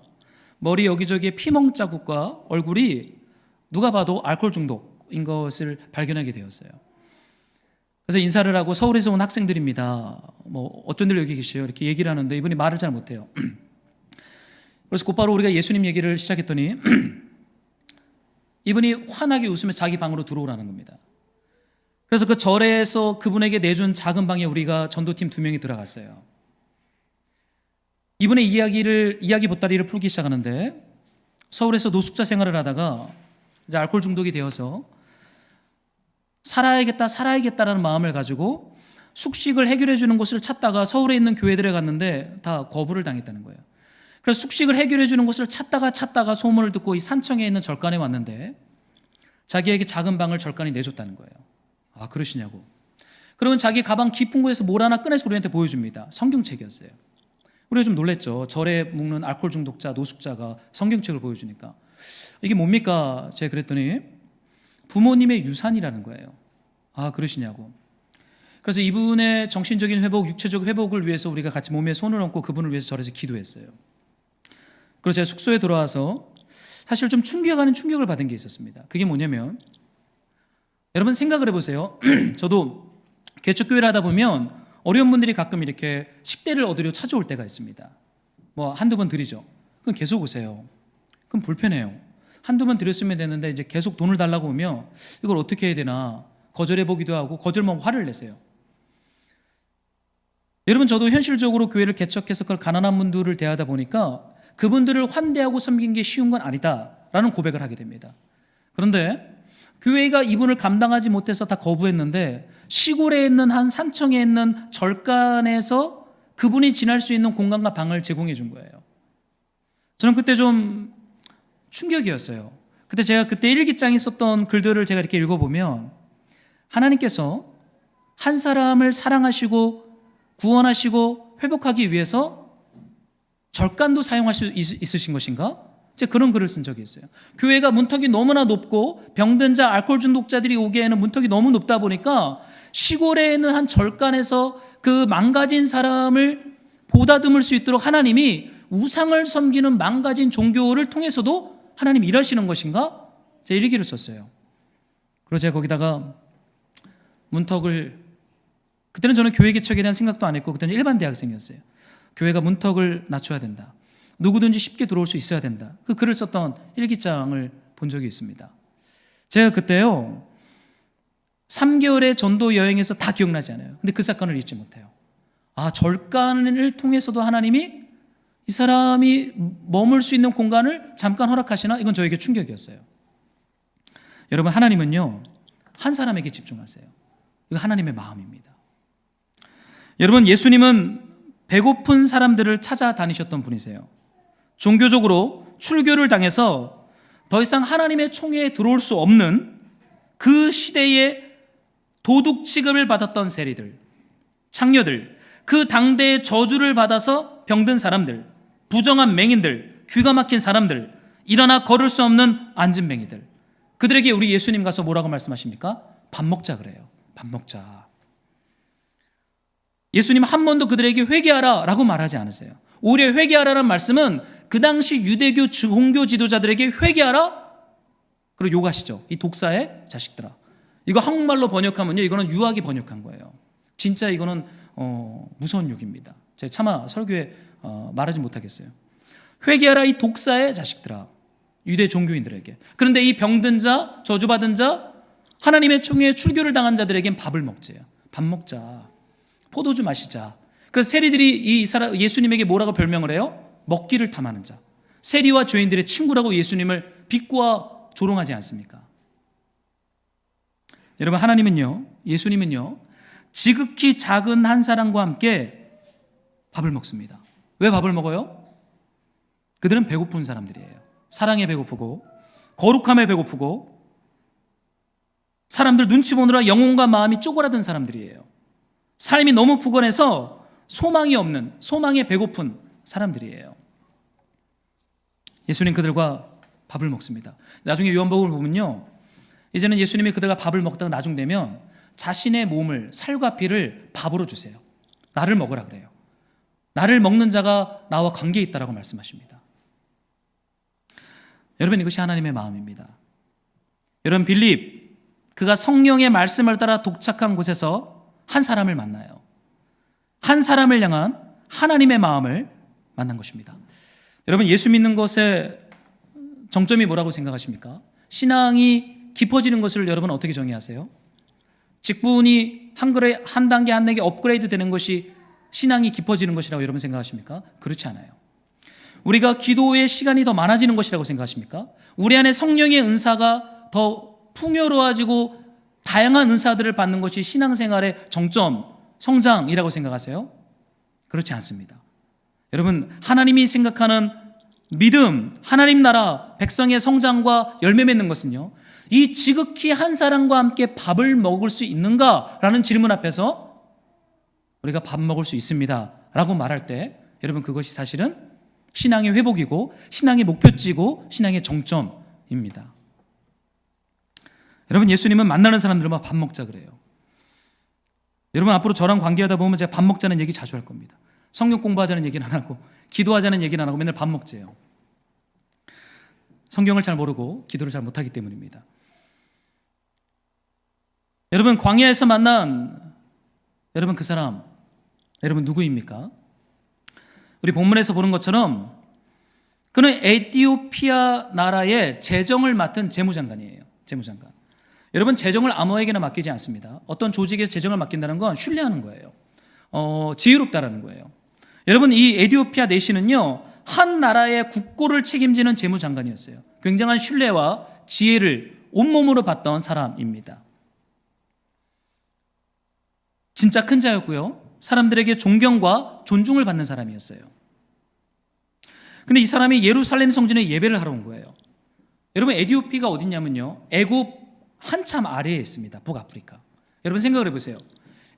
머리 여기저기에 피멍 자국과 얼굴이 누가 봐도 알코올 중독인 것을 발견하게 되었어요. 그래서 인사를 하고 서울에서 온 학생들입니다. 어떤 들 여기 계세요? 이렇게 얘기를 하는데 이분이 말을 잘 못해요. 그래서 곧바로 우리가 예수님 얘기를 시작했더니 이분이 환하게 웃으며 자기 방으로 들어오라는 겁니다. 그래서 그 절에서 그분에게 내준 작은 방에 우리가 전도팀 2명이 들어갔어요. 이분의 이야기 보따리를 풀기 시작하는데, 서울에서 노숙자 생활을 하다가 이제 알코올 중독이 되어서 살아야겠다라는 마음을 가지고 숙식을 해결해 주는 곳을 찾다가 서울에 있는 교회들에 갔는데 다 거부를 당했다는 거예요. 그래서 숙식을 해결해 주는 곳을 찾다가 소문을 듣고 이 산청에 있는 절간에 왔는데 자기에게 작은 방을 절간이 내줬다는 거예요. 아, 그러시냐고. 그러면 자기 가방 깊은 곳에서 뭘 하나 꺼내서 우리한테 보여줍니다. 성경책이었어요. 우리가 좀 놀랬죠. 절에 묵는 알코올 중독자, 노숙자가 성경책을 보여주니까. 이게 뭡니까? 제가 그랬더니 부모님의 유산이라는 거예요. 아, 그러시냐고. 그래서 이분의 정신적인 회복, 육체적 회복을 위해서 우리가 같이 몸에 손을 얹고 그분을 위해서 절에서 기도했어요. 그래서 제가 숙소에 돌아와서 사실 좀 충격을 받은 게 있었습니다. 그게 뭐냐면, 여러분 생각을 해보세요. 저도 개척교회를 하다 보면 어려운 분들이 가끔 이렇게 식대를 얻으려 찾아올 때가 있습니다. 한두 번 드리죠. 그럼 계속 오세요. 그럼 불편해요. 한두 번 드렸으면 되는데 이제 계속 돈을 달라고 오면 이걸 어떻게 해야 되나 거절해보기도 하고, 거절만 화를 내세요. 여러분, 저도 현실적으로 교회를 개척해서 그걸 가난한 분들을 대하다 보니까 그분들을 환대하고 섬긴 게 쉬운 건 아니다라는 고백을 하게 됩니다. 그런데 교회가 이분을 감당하지 못해서 다 거부했는데 시골에 있는 한 산청에 있는 절간에서 그분이 지날 수 있는 공간과 방을 제공해 준 거예요. 저는 그때 좀 충격이었어요. 제가 그때 일기장에 썼던 글들을 제가 이렇게 읽어보면, 하나님께서 한 사람을 사랑하시고 구원하시고 회복하기 위해서 절간도 사용할 수 있으신 것인가? 제가 그런 글을 쓴 적이 있어요. 교회가 문턱이 너무나 높고 병든 자, 알코올 중독자들이 오기에는 문턱이 너무 높다 보니까 시골에 있는 한 절간에서 그 망가진 사람을 보다듬을 수 있도록 하나님이 우상을 섬기는 망가진 종교를 통해서도 하나님 일하시는 것인가? 제가 일기를 썼어요. 그리고 제가 거기다가 문턱을, 그때는 저는 교회 개척에 대한 생각도 안 했고 그때는 일반 대학생이었어요. 교회가 문턱을 낮춰야 된다. 누구든지 쉽게 들어올 수 있어야 된다. 그 글을 썼던 일기장을 본 적이 있습니다. 제가 그때요 3개월의 전도 여행에서 다 기억나지 않아요. 근데 그 사건을 잊지 못해요. 아, 절간을 통해서도 하나님이 이 사람이 머물 수 있는 공간을 잠깐 허락하시나? 이건 저에게 충격이었어요. 여러분, 하나님은요 한 사람에게 집중하세요. 이거 하나님의 마음입니다. 여러분, 예수님은 배고픈 사람들을 찾아다니셨던 분이세요. 종교적으로 출교를 당해서 더 이상 하나님의 총회에 들어올 수 없는 그 시대에 도둑 취급을 받았던 세리들, 창녀들, 그 당대의 저주를 받아서 병든 사람들, 부정한 맹인들, 귀가 막힌 사람들, 일어나 걸을 수 없는 안진뱅이들, 그들에게 우리 예수님 가서 뭐라고 말씀하십니까? 밥 먹자 그래요. 밥 먹자. 예수님 한 번도 그들에게 회개하라 라고 말하지 않으세요. 오히려 회개하라는 말씀은 그 당시 유대교 종교 지도자들에게 회개하라, 그리고 욕하시죠. 이 독사의 자식들아. 이거 한국말로 번역하면요, 이거는 유학이 번역한 거예요. 진짜 이거는 무서운 욕입니다. 제가 차마 설교에 말하지 못하겠어요. 회개하라 이 독사의 자식들아, 유대 종교인들에게. 그런데 이 병든 자, 저주받은 자, 하나님의 총회에 출교를 당한 자들에겐 밥을 먹재요. 밥 먹자, 포도주 마시자. 그래서 세리들이 예수님에게 뭐라고 별명을 해요? 먹기를 탐하는 자. 세리와 죄인들의 친구라고 예수님을 비꼬아 조롱하지 않습니까? 여러분, 하나님은요, 예수님은요, 지극히 작은 한 사람과 함께 밥을 먹습니다. 왜 밥을 먹어요? 그들은 배고픈 사람들이에요. 사랑에 배고프고 거룩함에 배고프고 사람들 눈치 보느라 영혼과 마음이 쪼그라든 사람들이에요. 삶이 너무 푸근해서 소망이 없는, 소망에 배고픈 사람들이에요. 예수님 그들과 밥을 먹습니다. 나중에 요한복음을 보면요, 이제는 예수님이 그들과 밥을 먹다가 나중 되면 자신의 몸을, 살과 피를 밥으로 주세요. 나를 먹으라 그래요. 나를 먹는 자가 나와 관계에 있다라고 말씀하십니다. 여러분, 이것이 하나님의 마음입니다. 여러분, 빌립, 그가 성령의 말씀을 따라 독착한 곳에서 한 사람을 만나요. 한 사람을 향한 하나님의 마음을 만난 것입니다. 여러분, 예수 믿는 것의 정점이 뭐라고 생각하십니까? 신앙이 깊어지는 것을 여러분 어떻게 정의하세요? 직분이 한 단계 한 단계 업그레이드 되는 것이 신앙이 깊어지는 것이라고 여러분 생각하십니까? 그렇지 않아요. 우리가 기도의 시간이 더 많아지는 것이라고 생각하십니까? 우리 안에 성령의 은사가 더 풍요로워지고 다양한 은사들을 받는 것이 신앙생활의 정점, 성장이라고 생각하세요? 그렇지 않습니다. 여러분, 하나님이 생각하는 믿음, 하나님 나라, 백성의 성장과 열매 맺는 것은요, 이 지극히 한 사람과 함께 밥을 먹을 수 있는가라는 질문 앞에서 우리가 밥 먹을 수 있습니다 라고 말할 때, 여러분, 그것이 사실은 신앙의 회복이고 신앙의 목표지고 신앙의 정점입니다. 여러분, 예수님은 만나는 사람들만 밥 먹자 그래요. 여러분, 앞으로 저랑 관계하다 보면 제가 밥 먹자는 얘기 자주 할 겁니다. 성경 공부하자는 얘기는 안 하고 기도하자는 얘기는 안 하고 맨날 밥 먹재요. 성경을 잘 모르고 기도를 잘 못하기 때문입니다. 여러분, 광야에서 만난 여러분 그 사람, 여러분 누구입니까? 우리 본문에서 보는 것처럼 그는 에티오피아 나라의 재정을 맡은 재무장관이에요. 재무장관. 여러분, 재정을 아무에게나 맡기지 않습니다. 어떤 조직에서 재정을 맡긴다는 건 신뢰하는 거예요. 지혜롭다라는 거예요. 여러분, 이 에티오피아 내시는요, 한 나라의 국고를 책임지는 재무장관이었어요. 굉장한 신뢰와 지혜를 온몸으로 받던 사람입니다. 진짜 큰 자였고요, 사람들에게 존경과 존중을 받는 사람이었어요. 근데 이 사람이 예루살렘 성전에 예배를 하러 온 거예요. 여러분, 에티오피아가 어디냐면요, 애굽 한참 아래에 있습니다. 북아프리카. 여러분 생각을 해보세요.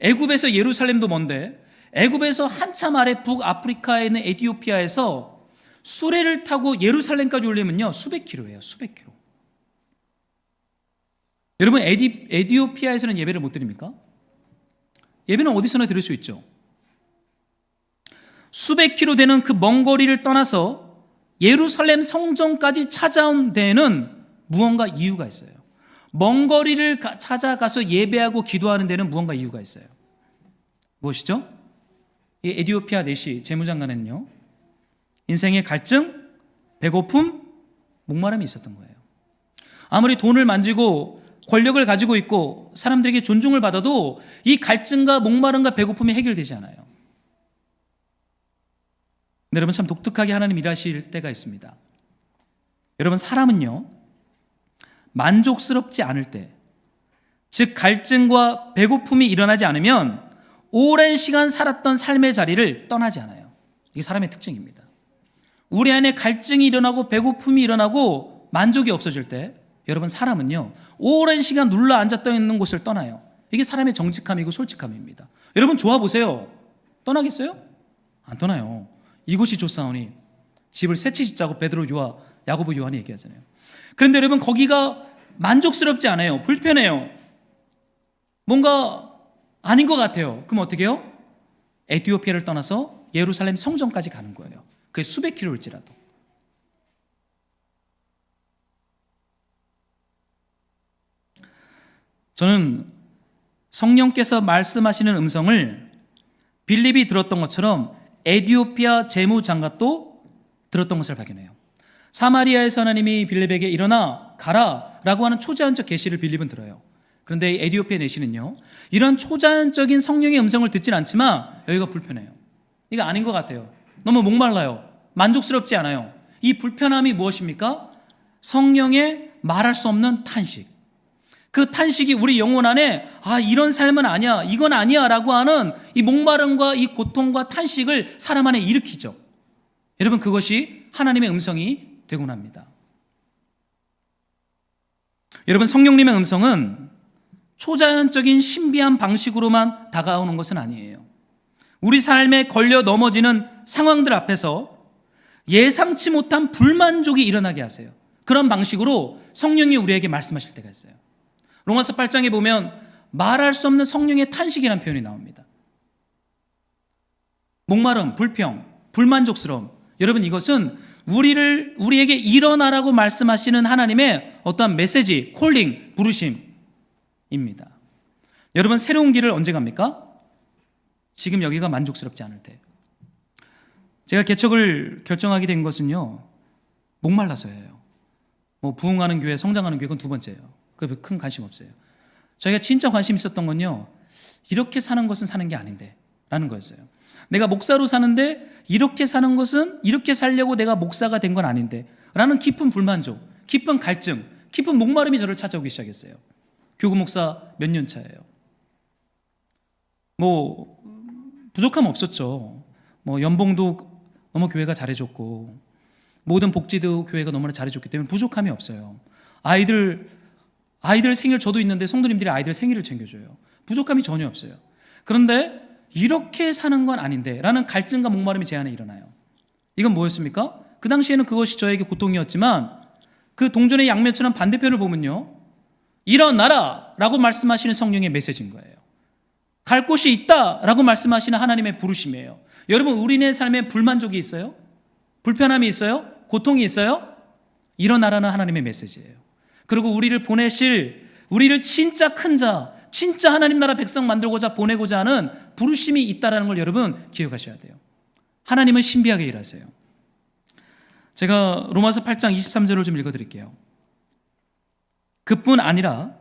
애굽에서 예루살렘도 먼데 애굽에서 한참 아래 북아프리카에 있는 에티오피아에서 수레를 타고 예루살렘까지 오려면요, 수백 킬로예요. 수백 킬로. 여러분, 에티오피아에서는 예배를 못 드립니까? 예배는 어디서나 드릴 수 있죠. 수백 킬로 되는 그 먼 거리를 떠나서 예루살렘 성전까지 찾아온 데에는 무언가 이유가 있어요. 먼 거리를 찾아가서 예배하고 기도하는 데는 무언가 이유가 있어요. 무엇이죠? 이 에티오피아 내시 재무장관은요, 인생의 갈증, 배고픔, 목마름이 있었던 거예요. 아무리 돈을 만지고 권력을 가지고 있고 사람들에게 존중을 받아도 이 갈증과 목마름과 배고픔이 해결되지 않아요. 근데 여러분, 참 독특하게 하나님 일하실 때가 있습니다. 여러분, 사람은요, 만족스럽지 않을 때, 즉 갈증과 배고픔이 일어나지 않으면 오랜 시간 살았던 삶의 자리를 떠나지 않아요. 이게 사람의 특징입니다. 우리 안에 갈증이 일어나고 배고픔이 일어나고 만족이 없어질 때 여러분, 사람은요 오랜 시간 눌러 앉았다 있는 곳을 떠나요. 이게 사람의 정직함이고 솔직함입니다. 여러분, 좋아 보세요. 떠나겠어요? 안 떠나요. 이곳이 좋사오니 집을 새치 짓자고 베드로, 야고보, 요한이 얘기하잖아요. 그런데 여러분, 거기가 만족스럽지 않아요. 불편해요. 뭔가 아닌 것 같아요. 그럼 어떻게 해요? 에티오피아를 떠나서 예루살렘 성전까지 가는 거예요. 그게 수백 킬로일지라도. 저는 성령께서 말씀하시는 음성을 빌립이 들었던 것처럼 에티오피아 재무장관도 들었던 것을 발견해요. 사마리아에서 하나님이 빌립에게 일어나 가라 라고 하는 초자연적 계시를 빌립은 들어요. 그런데 에티오피아 내시는요 이런 초자연적인 성령의 음성을 듣진 않지만 여기가 불편해요. 이거 아닌 것 같아요. 너무 목말라요. 만족스럽지 않아요. 이 불편함이 무엇입니까? 성령의 말할 수 없는 탄식. 그 탄식이 우리 영혼 안에 이런 삶은 아니야, 이건 아니야 라고 하는 이 목마름과 이 고통과 탄식을 사람 안에 일으키죠. 여러분, 그것이 하나님의 음성이 되곤 합니다. 여러분, 성령님의 음성은 초자연적인 신비한 방식으로만 다가오는 것은 아니에요. 우리 삶에 걸려 넘어지는 상황들 앞에서 예상치 못한 불만족이 일어나게 하세요. 그런 방식으로 성령이 우리에게 말씀하실 때가 있어요. 로마서 8장에 보면 말할 수 없는 성령의 탄식이라는 표현이 나옵니다. 목마름, 불평, 불만족스러움. 여러분, 이것은 우리에게 일어나라고 말씀하시는 하나님의 어떠한 메시지, 콜링, 부르심입니다. 여러분, 새로운 길을 언제 갑니까? 지금 여기가 만족스럽지 않을 때. 제가 개척을 결정하게 된 것은요 목말라서예요. 부흥하는 교회, 성장하는 교회, 그건 두 번째예요. 그 큰 관심 없어요. 저희가 진짜 관심 있었던 건요 이렇게 사는 것은 사는 게 아닌데 라는 거였어요. 내가 목사로 사는데 이렇게 사는 것은, 이렇게 살려고 내가 목사가 된 건 아닌데 라는 깊은 불만족, 깊은 갈증, 깊은 목마름이 저를 찾아오기 시작했어요. 교구 목사 몇 년 차예요. 부족함 없었죠. 연봉도 너무 교회가 잘해줬고 모든 복지도 교회가 너무나 잘해줬기 때문에 부족함이 없어요. 아이들 생일 저도 있는데 성도님들이 아이들 생일을 챙겨줘요. 부족함이 전혀 없어요. 그런데 이렇게 사는 건 아닌데 라는 갈증과 목마름이 제 안에 일어나요. 이건 뭐였습니까? 그 당시에는 그것이 저에게 고통이었지만 그 동전의 양면처럼 반대편을 보면요 일어나라 라고 말씀하시는 성령의 메시지인 거예요. 갈 곳이 있다 라고 말씀하시는 하나님의 부르심이에요. 여러분, 우리네 삶에 불만족이 있어요? 불편함이 있어요? 고통이 있어요? 일어나라는 하나님의 메시지예요. 그리고 우리를 보내실, 우리를 진짜 큰 자, 진짜 하나님 나라 백성 만들고자 보내고자 하는 부르심이 있다는 걸 여러분 기억하셔야 돼요. 하나님은 신비하게 일하세요. 제가 로마서 8장 23절을 좀 읽어드릴게요. 그뿐 아니라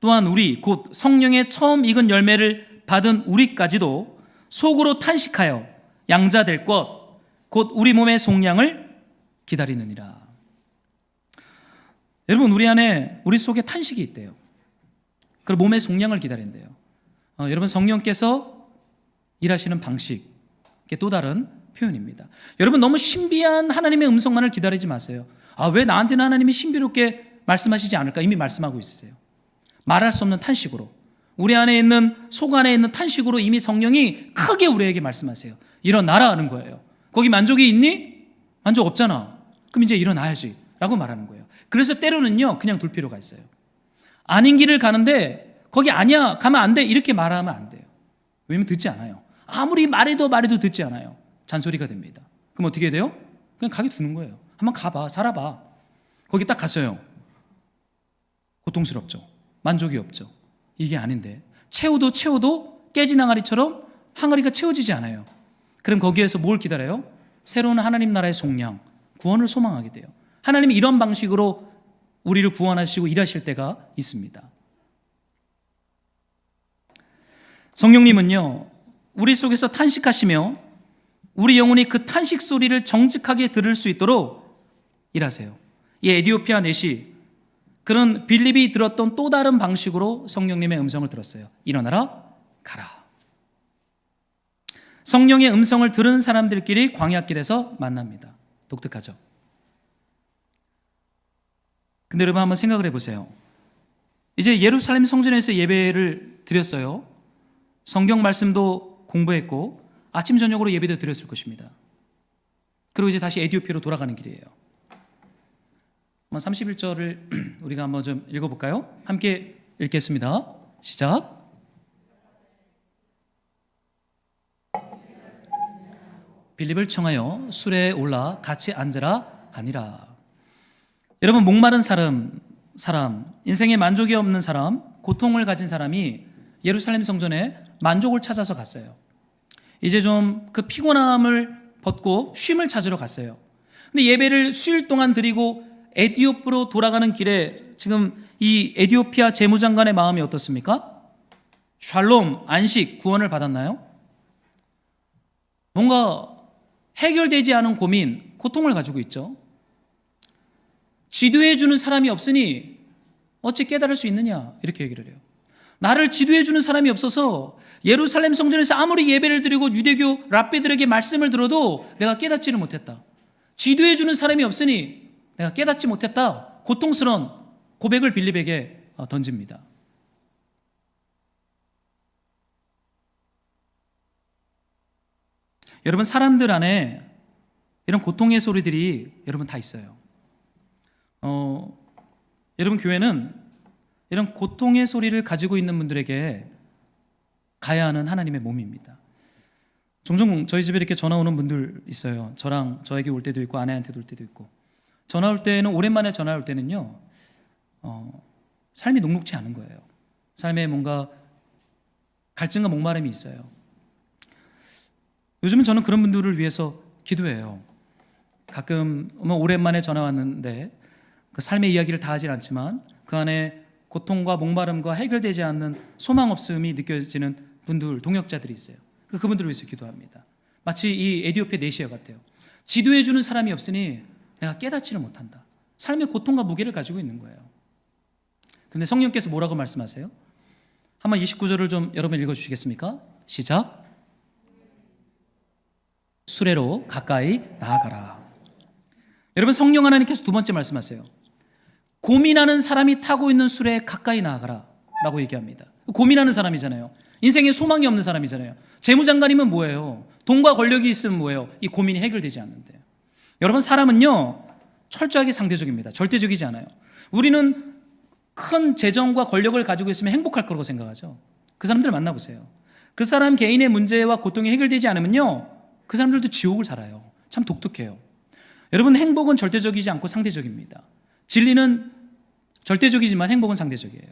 또한 우리 곧 성령의 처음 익은 열매를 받은 우리까지도 속으로 탄식하여 양자 될 것 곧 우리 몸의 속량을 기다리느니라. 여러분, 우리 속에 탄식이 있대요. 그리고 몸의 속량을 기다린대요. 여러분, 성령께서 일하시는 방식, 이게 또 다른 표현입니다. 여러분, 너무 신비한 하나님의 음성만을 기다리지 마세요. 왜 나한테는 하나님이 신비롭게 말씀하시지 않을까? 이미 말씀하고 있으세요. 말할 수 없는 탄식으로, 우리 안에 있는, 속 안에 있는 탄식으로 이미 성령이 크게 우리에게 말씀하세요. 일어나라 하는 거예요. 거기 만족이 있니? 만족 없잖아. 그럼 이제 일어나야지 라고 말하는 거예요. 그래서 때로는요 그냥 둘 필요가 있어요. 아닌 길을 가는데 거기 아니야, 가면 안 돼, 이렇게 말하면 안 돼요. 왜냐면 듣지 않아요. 아무리 말해도 듣지 않아요. 잔소리가 됩니다. 그럼 어떻게 해야 돼요? 그냥 가게 두는 거예요. 한번 가봐, 살아봐. 거기 딱 갔어요. 고통스럽죠. 만족이 없죠. 이게 아닌데 채워도 깨진 항아리처럼 항아리가 채워지지 않아요. 그럼 거기에서 뭘 기다려요? 새로운 하나님 나라의 속량, 구원을 소망하게 돼요. 하나님이 이런 방식으로 우리를 구원하시고 일하실 때가 있습니다. 성령님은요 우리 속에서 탄식하시며 우리 영혼이 그 탄식 소리를 정직하게 들을 수 있도록 일하세요. 이 에티오피아 내시, 그런 빌립이 들었던 또 다른 방식으로 성령님의 음성을 들었어요. 일어나라, 가라. 성령의 음성을 들은 사람들끼리 광야길에서 만납니다. 독특하죠. 근데 여러분 한번 생각을 해보세요. 이제 예루살렘 성전에서 예배를 드렸어요. 성경 말씀도 공부했고 아침 저녁으로 예배도 드렸을 것입니다. 그리고 이제 다시 에티오피아로 돌아가는 길이에요. 31절을 우리가 한번 좀 읽어볼까요? 함께 읽겠습니다. 시작. 빌립을 청하여 수레에 올라 같이 앉으라 하니라. 여러분, 목마른 사람, 인생에 만족이 없는 사람, 고통을 가진 사람이 예루살렘 성전에 만족을 찾아서 갔어요. 이제 좀 그 피곤함을 벗고 쉼을 찾으러 갔어요. 근데 예배를 수일 동안 드리고 에티오피아로 돌아가는 길에 지금 이 에티오피아 재무장관의 마음이 어떻습니까? 샬롬, 안식, 구원을 받았나요? 뭔가 해결되지 않은 고민, 고통을 가지고 있죠. 지도해 주는 사람이 없으니 어찌 깨달을 수 있느냐, 이렇게 얘기를 해요. 나를 지도해 주는 사람이 없어서 예루살렘 성전에서 아무리 예배를 드리고 유대교 랍비들에게 말씀을 들어도 내가 깨닫지를 못했다. 지도해 주는 사람이 없으니 내가 깨닫지 못했다. 고통스러운 고백을 빌립에게 던집니다. 여러분, 사람들 안에 이런 고통의 소리들이 여러분 다 있어요. 여러분, 교회는 이런 고통의 소리를 가지고 있는 분들에게 가야 하는 하나님의 몸입니다. 종종 저희 집에 이렇게 전화 오는 분들 있어요. 저에게 올 때도 있고 아내한테도 올 때도 있고. 전화 올 때는, 오랜만에 전화 올 때는요, 삶이 녹록지 않은 거예요. 삶에 뭔가 갈증과 목마름이 있어요. 요즘은 저는 그런 분들을 위해서 기도해요. 가끔 오랜만에 전화 왔는데 그 삶의 이야기를 다 하진 않지만 그 안에 고통과 목마름과 해결되지 않는 소망 없음이 느껴지는 분들, 동역자들이 있어요. 그분들을 위해서 기도합니다. 마치 이 에티오피아 내시아 같아요. 지도해 주는 사람이 없으니 내가 깨닫지를 못한다. 삶의 고통과 무게를 가지고 있는 거예요. 그런데 성령께서 뭐라고 말씀하세요? 한번 29절을 좀 여러분 읽어주시겠습니까? 시작. 수레로 가까이 나아가라. 여러분, 성령 하나님께서 두 번째 말씀하세요. 고민하는 사람이 타고 있는 수레에 가까이 나아가라 라고 얘기합니다. 고민하는 사람이잖아요. 인생에 소망이 없는 사람이잖아요. 재무장관이면 뭐예요? 돈과 권력이 있으면 뭐예요? 이 고민이 해결되지 않는데. 여러분, 사람은요 철저하게 상대적입니다. 절대적이지 않아요. 우리는 큰 재정과 권력을 가지고 있으면 행복할 거라고 생각하죠. 그 사람들을 만나보세요. 그 사람 개인의 문제와 고통이 해결되지 않으면요 그 사람들도 지옥을 살아요. 참 독특해요. 여러분, 행복은 절대적이지 않고 상대적입니다. 진리는 절대적이지만 행복은 상대적이에요.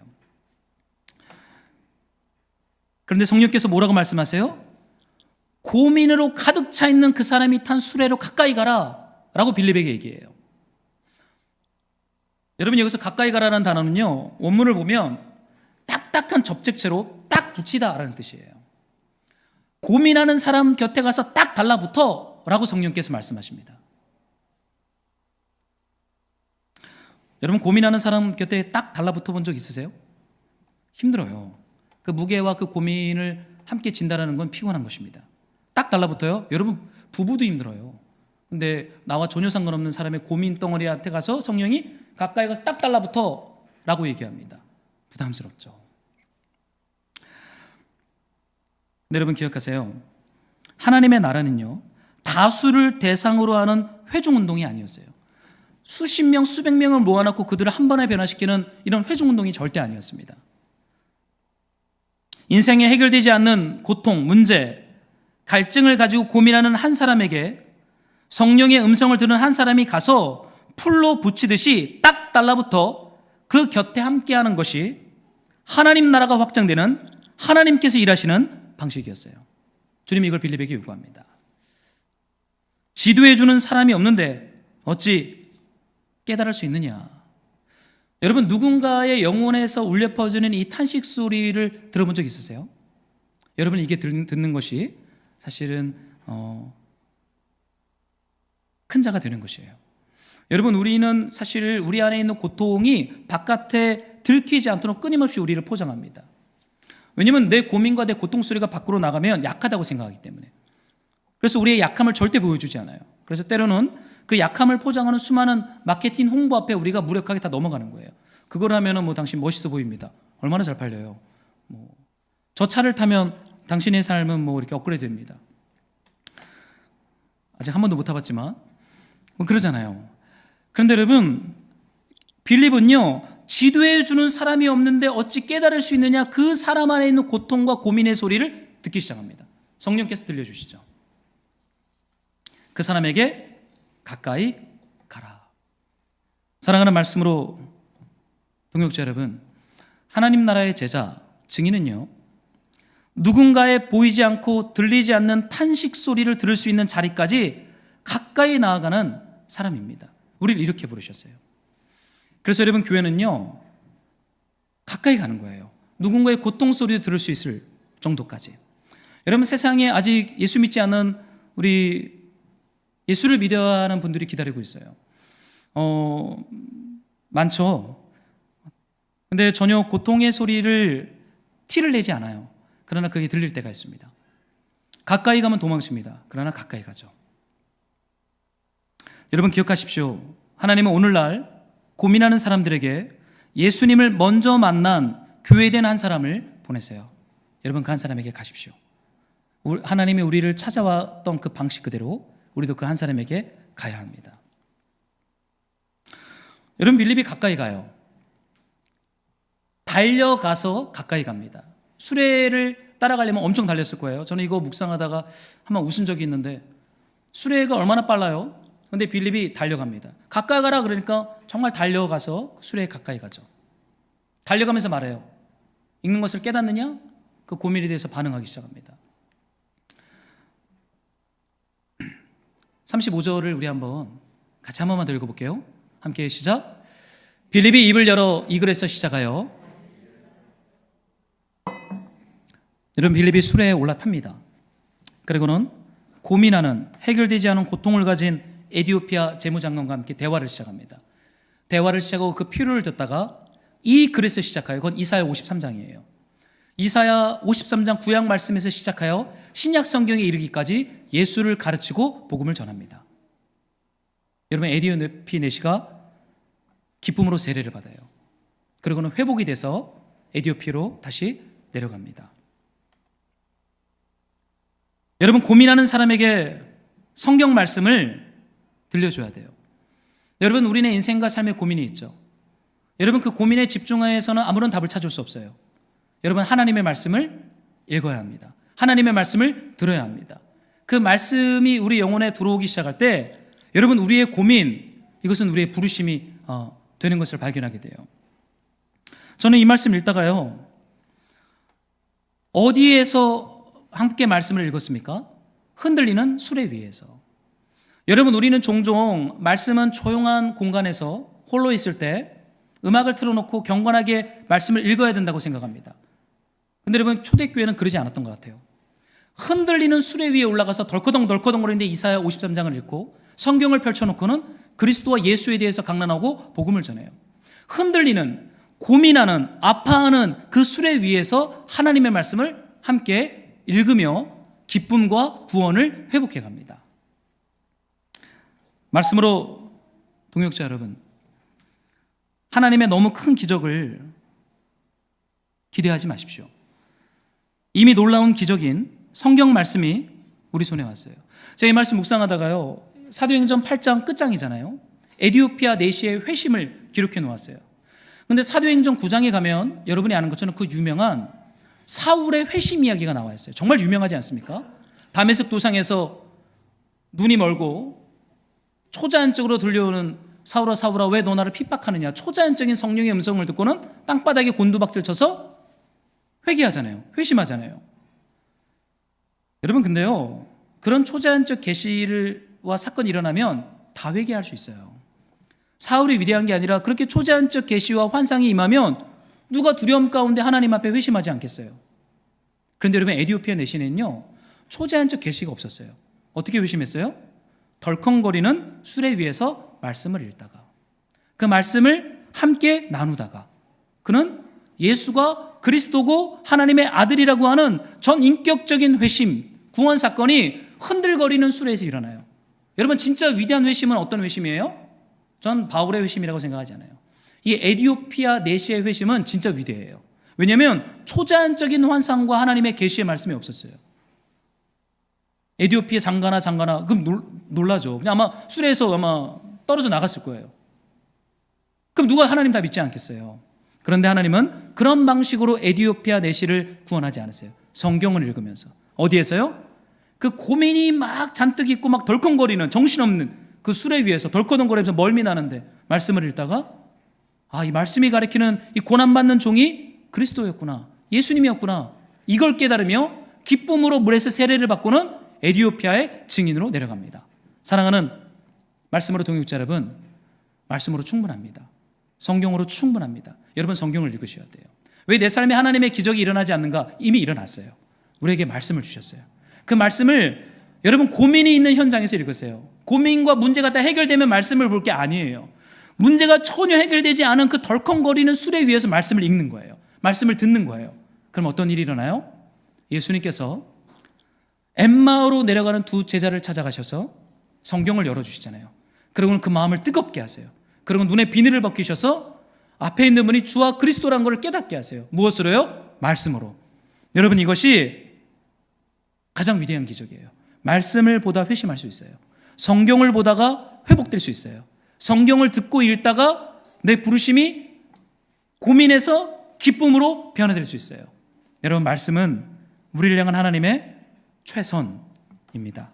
그런데 성령께서 뭐라고 말씀하세요? 고민으로 가득 차 있는 그 사람이 탄 수레로 가까이 가라 라고 빌립에게 얘기해요. 여러분, 여기서 가까이 가라는 단어는요 원문을 보면 딱딱한 접착제로 딱 붙이다 라는 뜻이에요. 고민하는 사람 곁에 가서 딱 달라붙어 라고 성령께서 말씀하십니다. 여러분, 고민하는 사람 곁에 딱 달라붙어 본 적 있으세요? 힘들어요. 그 무게와 그 고민을 함께 진다라는 건 피곤한 것입니다. 딱 달라붙어요? 여러분, 부부도 힘들어요. 근데 나와 전혀 상관없는 사람의 고민 덩어리한테 가서 성령이 가까이 가서 딱 달라붙어 라고 얘기합니다. 부담스럽죠. 근데 여러분 기억하세요. 하나님의 나라는요 다수를 대상으로 하는 회중운동이 아니었어요. 수십 명, 수백 명을 모아놓고 그들을 한 번에 변화시키는 이런 회중운동이 절대 아니었습니다. 인생에 해결되지 않는 고통, 문제, 갈증을 가지고 고민하는 한 사람에게 성령의 음성을 들은 한 사람이 가서 풀로 붙이듯이 딱 달라붙어 그 곁에 함께하는 것이 하나님 나라가 확장되는, 하나님께서 일하시는 방식이었어요. 주님이 이걸 빌립에게 요구합니다. 지도해주는 사람이 없는데 어찌 깨달을 수 있느냐. 여러분, 누군가의 영혼에서 울려 퍼지는 이 탄식 소리를 들어본 적 있으세요? 여러분, 이게 듣는 것이 사실은 큰 자가 되는 것이에요. 여러분, 우리는 사실 우리 안에 있는 고통이 바깥에 들키지 않도록 끊임없이 우리를 포장합니다. 왜냐하면 내 고민과 내 고통 소리가 밖으로 나가면 약하다고 생각하기 때문에. 그래서 우리의 약함을 절대 보여주지 않아요. 그래서 때로는 그 약함을 포장하는 수많은 마케팅 홍보 앞에 우리가 무력하게 다 넘어가는 거예요. 그걸 하면은 뭐 당신 멋있어 보입니다. 얼마나 잘 팔려요. 저 차를 타면 당신의 삶은 뭐 이렇게 업그레이드 됩니다. 아직 한 번도 못 타봤지만 뭐 그러잖아요. 그런데 여러분, 빌립은요, 지도해 주는 사람이 없는데 어찌 깨달을 수 있느냐, 그 사람 안에 있는 고통과 고민의 소리를 듣기 시작합니다. 성령께서 들려주시죠. 그 사람에게 가까이 가라. 사랑하는 말씀으로 동역자 여러분, 하나님 나라의 제자, 증인은요, 누군가의 보이지 않고 들리지 않는 탄식 소리를 들을 수 있는 자리까지 가까이 나아가는 사람입니다. 우리를 이렇게 부르셨어요. 그래서 여러분, 교회는요, 가까이 가는 거예요. 누군가의 고통 소리를 들을 수 있을 정도까지. 여러분, 세상에 아직 예수 믿지 않은 우리 예수를 믿어야 하는 분들이 기다리고 있어요. 많죠. 근데 전혀 고통의 소리를 티를 내지 않아요. 그러나 그게 들릴 때가 있습니다. 가까이 가면 도망칩니다. 그러나 가까이 가죠. 여러분, 기억하십시오. 하나님은 오늘날 고민하는 사람들에게 예수님을 먼저 만난 교회된 한 사람을 보내세요. 여러분, 그 한 사람에게 가십시오. 하나님이 우리를 찾아왔던 그 방식 그대로 우리도 그 한 사람에게 가야 합니다. 여러분, 빌립이 가까이 가요. 달려가서 가까이 갑니다. 수레를 따라가려면 엄청 달렸을 거예요. 저는 이거 묵상하다가 한번 웃은 적이 있는데, 수레가 얼마나 빨라요? 근데 빌립이 달려갑니다. 가까이 가라 그러니까 정말 달려가서 수레에 가까이 가죠. 달려가면서 말해요. 읽는 것을 깨닫느냐? 그 고민에 대해서 반응하기 시작합니다. 35절을 우리 같이 한 번만 더 읽어볼게요. 함께 시작. 빌립이 입을 열어 이 글에서 시작하여. 여러분, 빌립이 수레에 올라탑니다. 그리고는 고민하는, 해결되지 않은 고통을 가진 에디오피아 재무장관과 함께 대화를 시작합니다. 대화를 시작하고 그 필요를 듣다가 이 글에서 시작하여, 그건 이사야 53장이에요. 이사야 53장 구약 말씀에서 시작하여 신약 성경에 이르기까지 예수를 가르치고 복음을 전합니다. 여러분, 에디오피네시가 기쁨으로 세례를 받아요. 그리고는 회복이 돼서 에디오피아로 다시 내려갑니다. 여러분, 고민하는 사람에게 성경 말씀을 들려줘야 돼요. 여러분, 우리는 인생과 삶의 고민이 있죠. 여러분, 그 고민에 집중해서는 아무런 답을 찾을 수 없어요. 여러분, 하나님의 말씀을 읽어야 합니다. 하나님의 말씀을 들어야 합니다. 그 말씀이 우리 영혼에 들어오기 시작할 때 여러분, 우리의 고민, 이것은 우리의 부르심이 되는 것을 발견하게 돼요. 저는 이 말씀 읽다가요, 어디에서 함께 말씀을 읽었습니까? 흔들리는 수레 위에서. 여러분, 우리는 종종 말씀은 조용한 공간에서 홀로 있을 때 음악을 틀어놓고 경건하게 말씀을 읽어야 된다고 생각합니다. 근데 여러분, 초대교회는 그러지 않았던 것 같아요. 흔들리는 수레 위에 올라가서 덜커덩 거리는데 이사야 53장을 읽고 성경을 펼쳐놓고는 그리스도와 예수에 대해서 강론하고 복음을 전해요. 흔들리는, 고민하는, 아파하는 그 수레 위에서 하나님의 말씀을 함께 읽으며 기쁨과 구원을 회복해 갑니다. 말씀으로 동역자 여러분, 하나님의 너무 큰 기적을 기대하지 마십시오. 이미 놀라운 기적인 성경 말씀이 우리 손에 왔어요. 제가 이 말씀 묵상하다가요, 사도행전 8장 끝장이잖아요. 에디오피아 내시의 회심을 기록해 놓았어요. 근데 사도행전 9장에 가면 여러분이 아는 것처럼 그 유명한 사울의 회심 이야기가 나와 있어요. 정말 유명하지 않습니까? 다메섹 도상에서 눈이 멀고 초자연적으로 들려오는 사울아 사울아 왜 너 나를 핍박하느냐, 초자연적인 성령의 음성을 듣고는 땅바닥에 곤두박질 쳐서 회개하잖아요. 회심하잖아요. 여러분, 근데요, 그런 초자연적 계시와 사건이 일어나면 다 회개할 수 있어요. 사울이 위대한 게 아니라 그렇게 초자연적 계시와 환상이 임하면 누가 두려움 가운데 하나님 앞에 회심하지 않겠어요? 그런데 여러분, 에디오피아 내시는요, 초자연적 계시가 없었어요. 어떻게 회심했어요? 덜컹거리는 수레 위에서 말씀을 읽다가, 그 말씀을 함께 나누다가, 그는 예수가 그리스도고 하나님의 아들이라고 하는 전 인격적인 회심, 구원 사건이 흔들거리는 수레에서 일어나요. 여러분 진짜 위대한 회심은 어떤 회심이에요? 전 바울의 회심이라고 생각하지 않아요. 이 에디오피아 내시의 회심은 진짜 위대해요. 왜냐하면 초자연적인 환상과 하나님의 계시의 말씀이 없었어요. 에디오피아 장가나 그럼 놀라죠. 그냥 아마 수레에서 아마 떨어져 나갔을 거예요. 그럼 누가 하나님 다 믿지 않겠어요? 그런데 하나님은 그런 방식으로 에디오피아 내시를 구원하지 않았어요. 성경을 읽으면서. 어디에서요? 그 고민이 막 잔뜩 있고 막 덜컹거리는 정신없는 그 수레 위에서 덜커덩거리면서 멀미 나는데 말씀을 읽다가 이 말씀이 가리키는 이 고난받는 종이 그리스도였구나, 예수님이었구나, 이걸 깨달으며 기쁨으로 물에서 세례를 받고는 에디오피아의 증인으로 내려갑니다. 사랑하는 말씀으로 동역자 여러분, 말씀으로 충분합니다. 성경으로 충분합니다. 여러분 성경을 읽으셔야 돼요. 왜 내 삶에 하나님의 기적이 일어나지 않는가? 이미 일어났어요. 우리에게 말씀을 주셨어요. 그 말씀을 여러분 고민이 있는 현장에서 읽으세요. 고민과 문제가 다 해결되면 말씀을 볼 게 아니에요. 문제가 전혀 해결되지 않은 그 덜컹거리는 수레 위에서 말씀을 읽는 거예요. 말씀을 듣는 거예요. 그럼 어떤 일이 일어나요? 예수님께서 엠마오로 내려가는 두 제자를 찾아가셔서 성경을 열어주시잖아요. 그리고는 그 마음을 뜨겁게 하세요. 그리고 눈에 비늘을 벗기셔서 앞에 있는 분이 주와 그리스도라는 것을 깨닫게 하세요. 무엇으로요? 말씀으로. 여러분 이것이 가장 위대한 기적이에요. 말씀을 보다 회심할 수 있어요. 성경을 보다가 회복될 수 있어요. 성경을 듣고 읽다가 내 부르심이 고민에서 기쁨으로 변화될 수 있어요. 여러분 말씀은 우리를 향한 하나님의 최선입니다.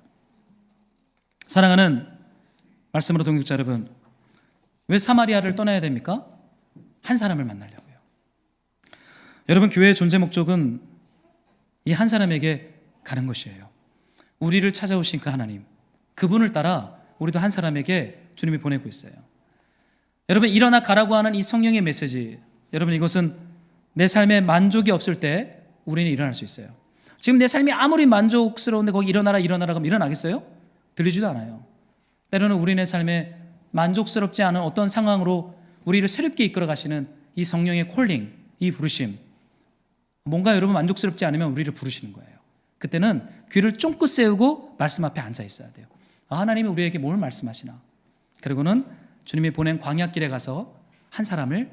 사랑하는 말씀으로 동역자 여러분, 왜 사마리아를 떠나야 됩니까? 한 사람을 만나려고요. 여러분 교회의 존재 목적은 이 한 사람에게 가는 것이에요. 우리를 찾아오신 그 하나님, 그분을 따라 우리도 한 사람에게 주님이 보내고 있어요. 여러분 일어나 가라고 하는 이 성령의 메시지, 여러분 이것은 내 삶에 만족이 없을 때 우리는 일어날 수 있어요. 지금 내 삶이 아무리 만족스러운데 거기 일어나라 그러면 일어나겠어요? 들리지도 않아요. 때로는 우리네 삶에 만족스럽지 않은 어떤 상황으로 우리를 새롭게 이끌어 가시는 이 성령의 콜링, 이 부르심, 뭔가 여러분 만족스럽지 않으면 우리를 부르시는 거예요. 그때는 귀를 쫑긋 세우고 말씀 앞에 앉아 있어야 돼요. 하나님이 우리에게 뭘 말씀하시나. 그리고는 주님이 보낸 광야길에 가서 한 사람을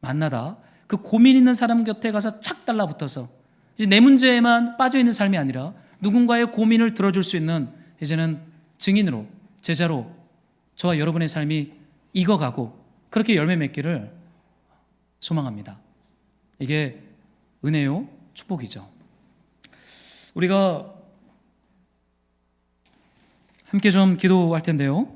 만나다 그 고민 있는 사람 곁에 가서 착 달라붙어서 이제 내 문제에만 빠져있는 삶이 아니라 누군가의 고민을 들어줄 수 있는 이제는 증인으로, 제자로 저와 여러분의 삶이 익어가고 그렇게 열매 맺기를 소망합니다. 이게 은혜요, 축복이죠. 우리가 함께 좀 기도할 텐데요.